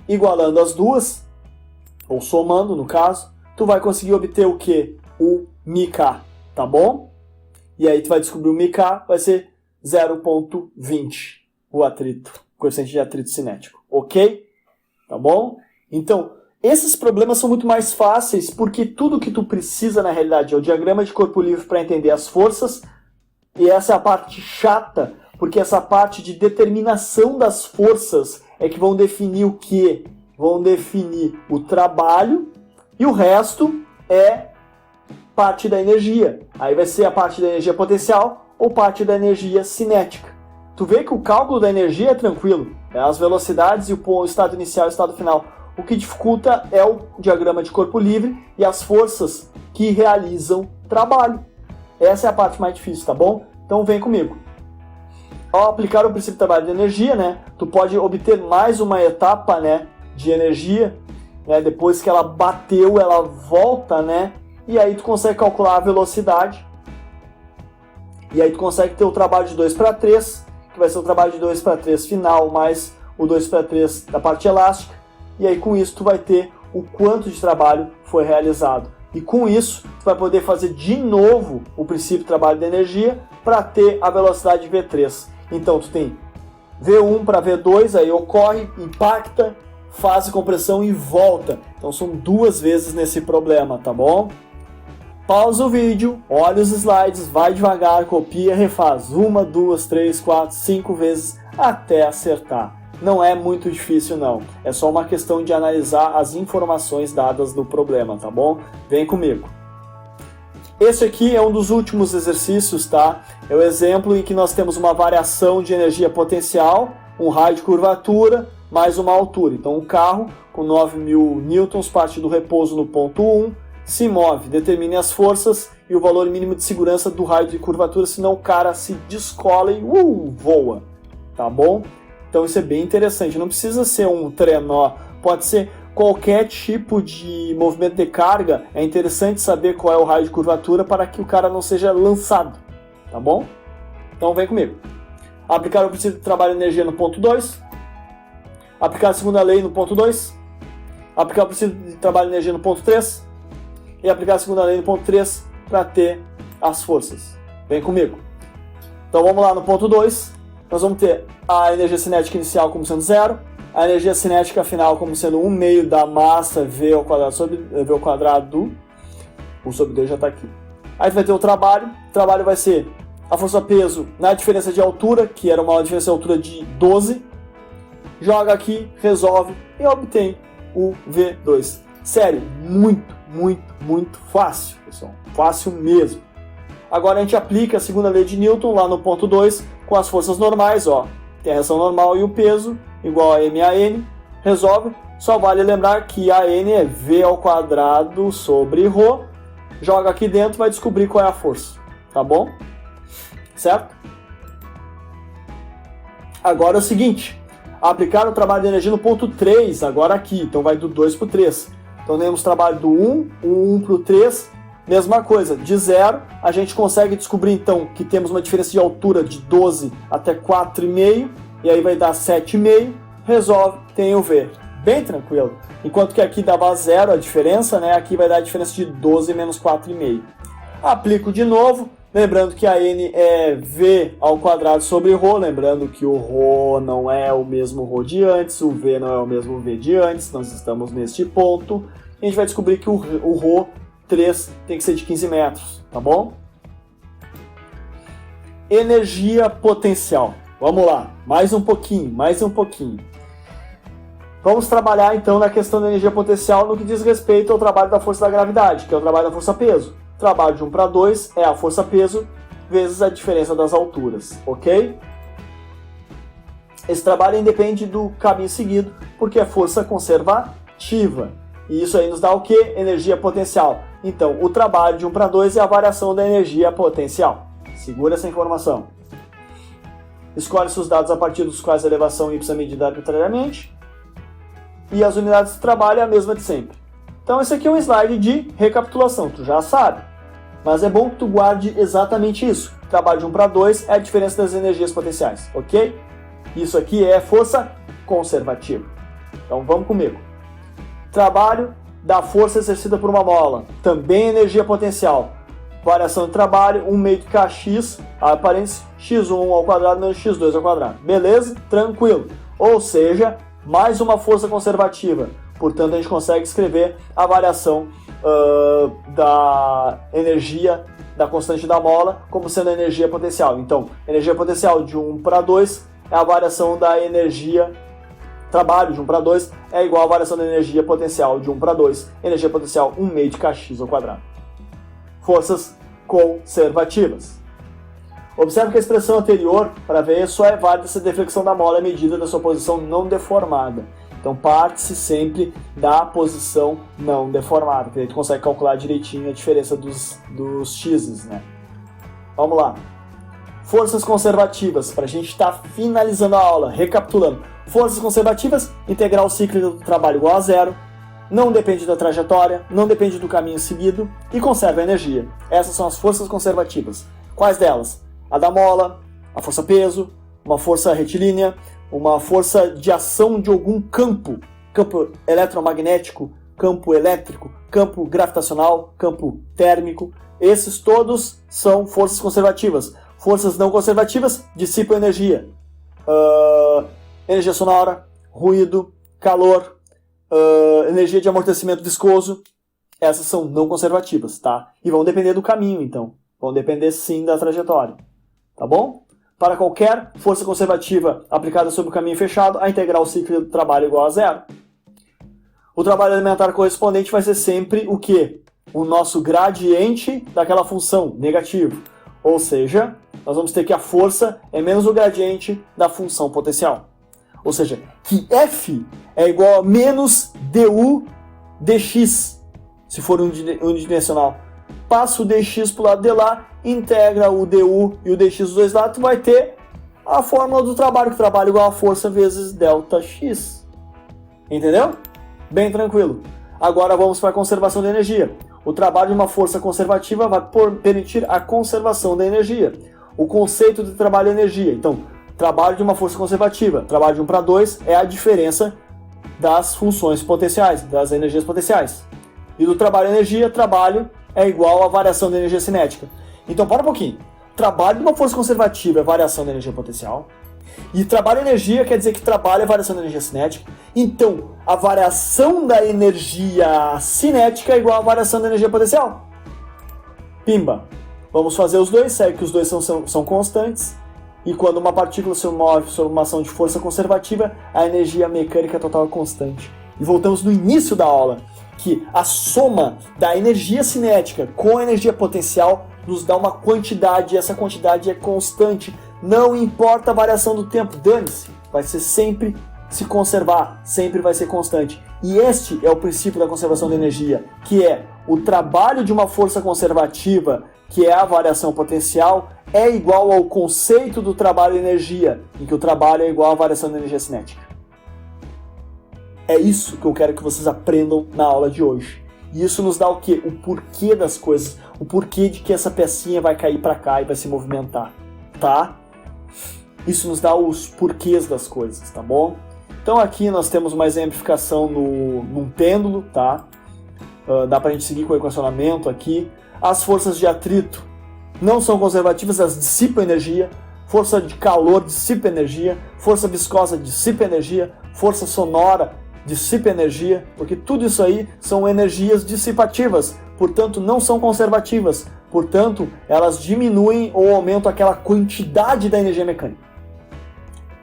Igualando as duas, ou somando no caso, tu vai conseguir obter o quê? O μk, tá bom? E aí tu vai descobrir o μk, vai ser 0,20. O atrito, o coeficiente de atrito cinético, ok? Tá bom? Então, esses problemas são muito mais fáceis porque tudo que tu precisa na realidade é o diagrama de corpo livre para entender as forças, e essa é a parte chata, porque essa parte de determinação das forças é que vão definir o quê? Vão definir o trabalho e o resto é parte da energia. Aí vai ser a parte da energia potencial ou parte da energia cinética. Tu vê que o cálculo da energia é tranquilo, é as velocidades e o estado inicial e o estado final. O que dificulta é o diagrama de corpo livre e as forças que realizam trabalho. Essa é a parte mais difícil, tá bom? Então vem comigo. Ao aplicar o princípio de trabalho de energia, né, tu pode obter mais uma etapa, né, de energia, né, depois que ela bateu, ela volta, né, e aí tu consegue calcular a velocidade, e aí tu consegue ter o trabalho de 2 para 3, que vai ser o trabalho de 2 para 3 final, mais o 2 para 3 da parte elástica, e aí com isso tu vai ter o quanto de trabalho foi realizado. E com isso tu vai poder fazer de novo o princípio de trabalho de energia para ter a velocidade de V3. Então tu tem V1 para V2, aí ocorre, impacta, faz a compressão e volta. Então são duas vezes nesse problema, tá bom? Pausa o vídeo, olha os slides, vai devagar, copia, refaz 1, 2, 3, 4, 5 vezes até acertar. Não é muito difícil não, é só uma questão de analisar as informações dadas no problema, tá bom? Vem comigo. Esse aqui é um dos últimos exercícios, tá? É o exemplo em que nós temos uma variação de energia potencial, um raio de curvatura, mais uma altura. Então um carro com 9.000 newtons parte do repouso no ponto 1, se move, determine as forças e o valor mínimo de segurança do raio de curvatura, senão o cara se descola e voa, tá bom? Então isso é bem interessante, não precisa ser um trenó, pode ser qualquer tipo de movimento de carga, é interessante saber qual é o raio de curvatura para que o cara não seja lançado, tá bom? Então vem comigo. Aplicar o princípio de trabalho de energia no ponto 2, aplicar a segunda lei no ponto 2, aplicar o princípio de trabalho de energia no ponto 3, e aplicar a segunda lei no ponto 3 para ter as forças. Vem comigo. Então vamos lá no ponto 2. Nós vamos ter a energia cinética inicial como sendo 0, a energia cinética final como sendo 1 meio da massa V ao quadrado sobre V ao quadrado do... O sobre 2 já está aqui. Aí vai ter o trabalho vai ser a força-peso na diferença de altura, que era uma diferença de altura de 12, joga aqui, resolve e obtém o V2. Sério, muito fácil, pessoal. Fácil mesmo. Agora a gente aplica a segunda lei de Newton lá no ponto 2 com as forças normais, ó. Tem a reação normal e o peso igual a M a N. Resolve. Só vale lembrar que a N é V ao quadrado sobre ρ. Joga aqui dentro e vai descobrir qual é a força. Tá bom? Certo? Agora é o seguinte. Aplicar o trabalho de energia no ponto 3, agora aqui. Então vai do 2 para o 3. Então temos trabalho do 1, o 1 para o 3. Mesma coisa, de 0, a gente consegue descobrir então que temos uma diferença de altura de 12 até 4,5. E aí vai dar 7,5. Resolve, tem o V. Bem tranquilo. Enquanto que aqui dava 0 a diferença, né? Aqui vai dar a diferença de 12 menos 4,5. Aplico de novo. Lembrando que a N é V ao quadrado sobre ρ, lembrando que o ρ não é o mesmo ρ de antes, o V não é o mesmo V de antes, nós estamos neste ponto. E a gente vai descobrir que o ρ 3 tem que ser de 15 metros, tá bom? Energia potencial. Vamos lá, mais um pouquinho. Vamos trabalhar então na questão da energia potencial no que diz respeito ao trabalho da força da gravidade, que é o trabalho da força-peso. Trabalho de 1 para 2 é a força-peso vezes a diferença das alturas, ok? Esse trabalho independe do caminho seguido, porque é força conservativa. E isso aí nos dá o quê? Energia potencial. Então, o trabalho de 1 para 2 é a variação da energia potencial. Segura essa informação. Escolhe-se os dados a partir dos quais a elevação y é medida arbitrariamente. E as unidades de trabalho é a mesma de sempre. Então, esse aqui é um slide de recapitulação, tu já sabe. Mas é bom que tu guarde exatamente isso. Trabalho de 1 para 2 é a diferença das energias potenciais, ok? Isso aqui é força conservativa. Então vamos comigo. Trabalho da força exercida por uma mola. Também energia potencial. Variação de trabalho, 1 meio de kx, parênteses, x1 ao quadrado menos x2 ao quadrado. Beleza? Tranquilo. Ou seja, mais uma força conservativa. Portanto, a gente consegue escrever a variação da energia da constante da mola como sendo a energia potencial. Então, energia potencial de 1 para 2 é a variação da energia, trabalho de 1 para 2 é igual à variação da energia potencial de 1 para 2, energia potencial 1 meio de kx ao quadrado. Forças conservativas. Observe que a expressão anterior, para ver, só é válida se a deflexão da mola é medida da sua posição não deformada. Então parte-se sempre da posição não deformada, que a gente consegue calcular direitinho a diferença dos x's, né? Vamos lá. Forças conservativas, para a gente estar finalizando a aula, recapitulando. Forças conservativas, integral cíclica do trabalho igual a 0, não depende da trajetória, não depende do caminho seguido e conserva a energia. Essas são as forças conservativas. Quais delas? A da mola, a força-peso, uma força retilínea, uma força de ação de algum campo eletromagnético, campo elétrico, campo gravitacional, campo térmico. Esses todos são forças conservativas. Forças não conservativas dissipam energia. Energia sonora, ruído, calor, energia de amortecimento viscoso. Essas são não conservativas, tá? E vão depender do caminho, então. Vão depender sim da trajetória. Tá bom? Para qualquer força conservativa aplicada sobre o caminho fechado, a integral cíclica do trabalho é igual a 0. O trabalho elementar correspondente vai ser sempre o quê? O nosso gradiente daquela função, negativo. Ou seja, nós vamos ter que a força é menos o gradiente da função potencial. Ou seja, que F é igual a menos du dx, se for unidimensional. Passa o dx para o lado de lá, integra o du e o dx dos dois lados, tu vai ter a fórmula do trabalho, que trabalho igual a força vezes delta x. Entendeu? Bem tranquilo. Agora vamos para a conservação da energia. O trabalho de uma força conservativa vai permitir a conservação da energia. O conceito de trabalho e energia. Então, trabalho de uma força conservativa, trabalho de 1 para 2 é a diferença das funções potenciais, das energias potenciais. E do trabalho e energia, trabalho é igual à variação da energia cinética. Então, para um pouquinho. Trabalho de uma força conservativa é variação da energia potencial. E trabalho e energia quer dizer que trabalho é variação da energia cinética. Então, a variação da energia cinética é igual à variação da energia potencial. Pimba! Vamos fazer os dois, segue que os dois são constantes. E quando uma partícula se move sob uma ação de força conservativa, a energia mecânica total é constante. E voltamos no início da aula, que a soma da energia cinética com a energia potencial nos dá uma quantidade, e essa quantidade é constante. Não importa a variação do tempo, dane-se, vai ser sempre se conservar, sempre vai ser constante. E este é o princípio da conservação da energia, que é o trabalho de uma força conservativa, que é a variação potencial, é igual ao conceito do trabalho de energia, em que o trabalho é igual à variação da energia cinética. É isso que eu quero que vocês aprendam na aula de hoje. E isso nos dá o quê? O porquê das coisas, o porquê de que essa pecinha vai cair para cá e vai se movimentar, tá? Isso nos dá os porquês das coisas, tá bom? Então aqui nós temos uma exemplificação num pêndulo, tá? Dá pra gente seguir com o equacionamento aqui. As forças de atrito não são conservativas, elas dissipam energia. Força de calor dissipa energia. Força viscosa dissipa energia. Força sonora dissipa energia. Porque tudo isso aí são energias dissipativas. Portanto, não são conservativas. Portanto, elas diminuem ou aumentam aquela quantidade da energia mecânica.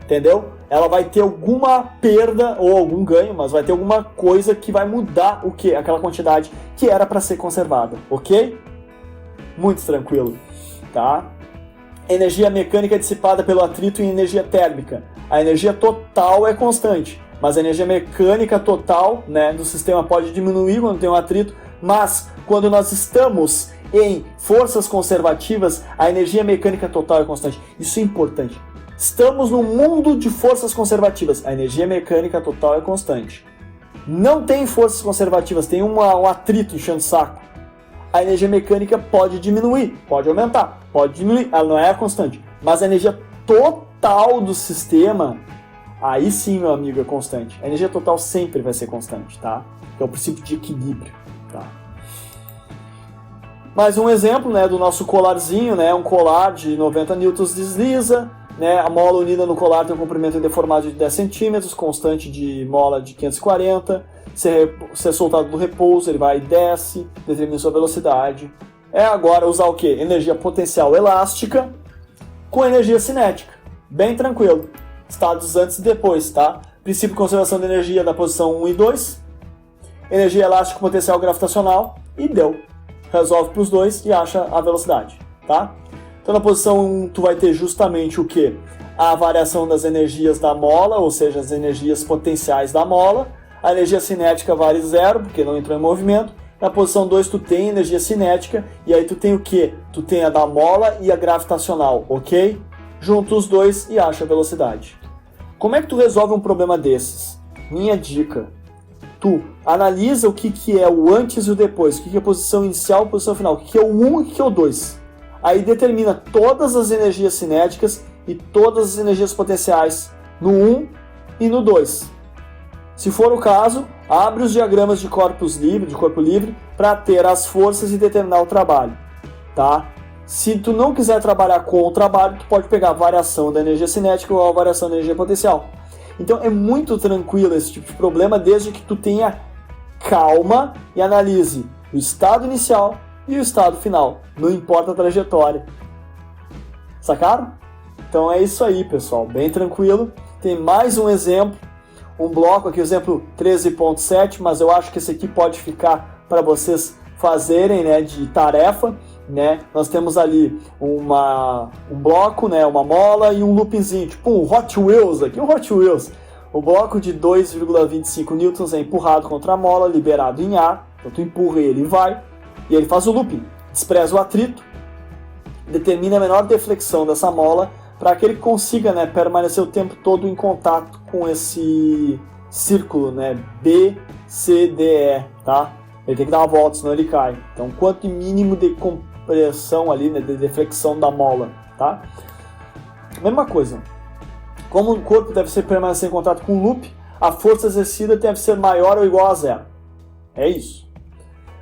Entendeu? Ela vai ter alguma perda ou algum ganho, mas vai ter alguma coisa que vai mudar o quê? Aquela quantidade que era para ser conservada, ok? Muito tranquilo, tá? Energia mecânica é dissipada pelo atrito em energia térmica. A energia total é constante, mas a energia mecânica total, né, do sistema pode diminuir quando tem um atrito, mas quando nós estamos em forças conservativas, a energia mecânica total é constante. Isso é importante. Estamos num mundo de forças conservativas. A energia mecânica total é constante. Não tem forças conservativas, tem um atrito enchendo o saco. A energia mecânica pode diminuir, pode aumentar, pode diminuir. Ela não é constante. Mas a energia total do sistema, aí sim, meu amigo, é constante. A energia total sempre vai ser constante, tá? Que é o princípio de equilíbrio, tá? Mais um exemplo, né, do nosso colarzinho, né? Um colar de 90 newtons desliza. Né, a mola unida no colar tem um comprimento deformado de 10 cm, constante de mola de 540. Se é soltado do repouso, ele vai e desce, determina sua velocidade. É agora usar o quê? Energia potencial elástica com energia cinética. Bem tranquilo. Estados antes e depois, tá? Princípio de conservação de energia da posição 1 e 2. Energia elástica com potencial gravitacional. E deu. Resolve para os dois e acha a velocidade, tá? Então na posição 1 tu vai ter justamente o que? A variação das energias da mola, ou seja, as energias potenciais da mola. A energia cinética vale 0, porque não entrou em movimento. Na posição 2 tu tem energia cinética, e aí tu tem o que? Tu tem a da mola e a gravitacional, ok? Junta os dois e acha a velocidade. Como é que tu resolve um problema desses? Minha dica. Tu analisa o que é o antes e o depois. O que é a posição inicial e a posição final. O que é o 1 e o que é o 2. Aí determina todas as energias cinéticas e todas as energias potenciais no 1 e no 2. Se for o caso, abre os diagramas de corpo livre, para ter as forças e determinar o trabalho, tá? Se tu não quiser trabalhar com o trabalho, tu pode pegar a variação da energia cinética ou a variação da energia potencial. Então é muito tranquilo esse tipo de problema, desde que tu tenha calma e analise o estado inicial e o estado final. Não importa a trajetória. Sacaram? Então é isso aí, pessoal. Bem tranquilo. Tem mais um exemplo. Um bloco aqui, o exemplo 13.7, mas eu acho que esse aqui pode ficar para vocês fazerem, né, de tarefa. Né? Nós temos ali um bloco, né, uma mola e um loopingzinho, tipo um Hot Wheels aqui, um Hot Wheels. O bloco de 2,25 newtons é empurrado contra a mola, liberado em ar. Então tu empurra ele e vai. E ele faz o looping, despreza o atrito, determina a menor deflexão dessa mola para que ele consiga, né, permanecer o tempo todo em contato com esse círculo, né, BCDE, tá? Ele tem que dar uma volta, senão ele cai. Então, quanto mínimo de compressão ali, né, de deflexão da mola, tá? Mesma coisa. Como o corpo deve permanecer em contato com o loop, a força exercida deve ser maior ou igual a 0. É isso.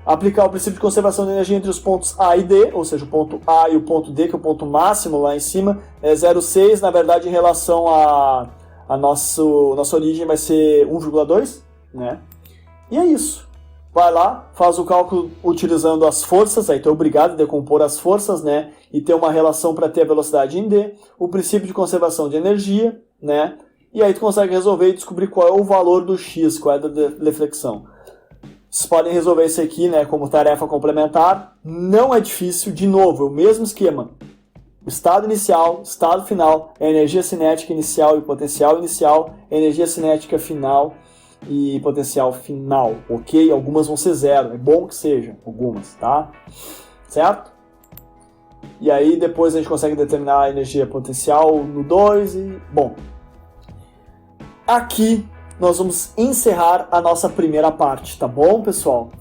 Aplicar o princípio de conservação de energia entre os pontos A e D, ou seja, o ponto A e o ponto D, que é o ponto máximo lá em cima, é 0,6, na verdade, em relação a nossa origem vai ser 1,2, né? E é isso. vai lá, faz o cálculo utilizando as forças, aí tu é obrigado a decompor as forças, né, e ter uma relação para ter a velocidade em D, o princípio de conservação de energia, né, e aí tu consegue resolver e descobrir qual é o valor do X, qual é a deflexão. Vocês podem resolver isso aqui, né, como tarefa complementar, não é difícil, de novo, é o mesmo esquema. O estado inicial, estado final, a energia cinética inicial e potencial inicial, a energia cinética final e potencial final, ok? Algumas vão ser zero, é bom que seja, algumas, tá? Certo? E aí depois a gente consegue determinar a energia potencial no 2 e... Bom, aqui nós vamos encerrar a nossa primeira parte, tá bom, pessoal?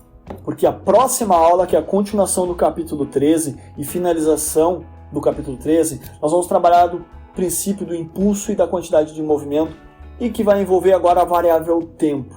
Porque a próxima aula, que é a continuação do capítulo 13 e finalização do capítulo 13, nós vamos trabalhar do princípio do impulso e da quantidade de movimento, e que vai envolver agora a variável tempo.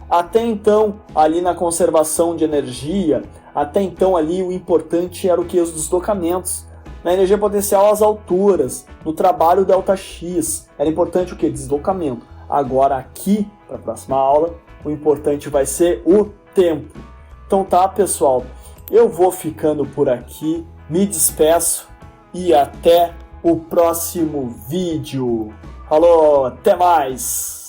Até então, ali na conservação de energia, até então ali o importante era o que? Os deslocamentos. Na energia potencial, as alturas. No trabalho ΔX, era importante o que? Deslocamento. Agora aqui, para a próxima aula, o importante vai ser o tempo. Então tá, pessoal, eu vou ficando por aqui, me despeço e até o próximo vídeo. Falou, até mais!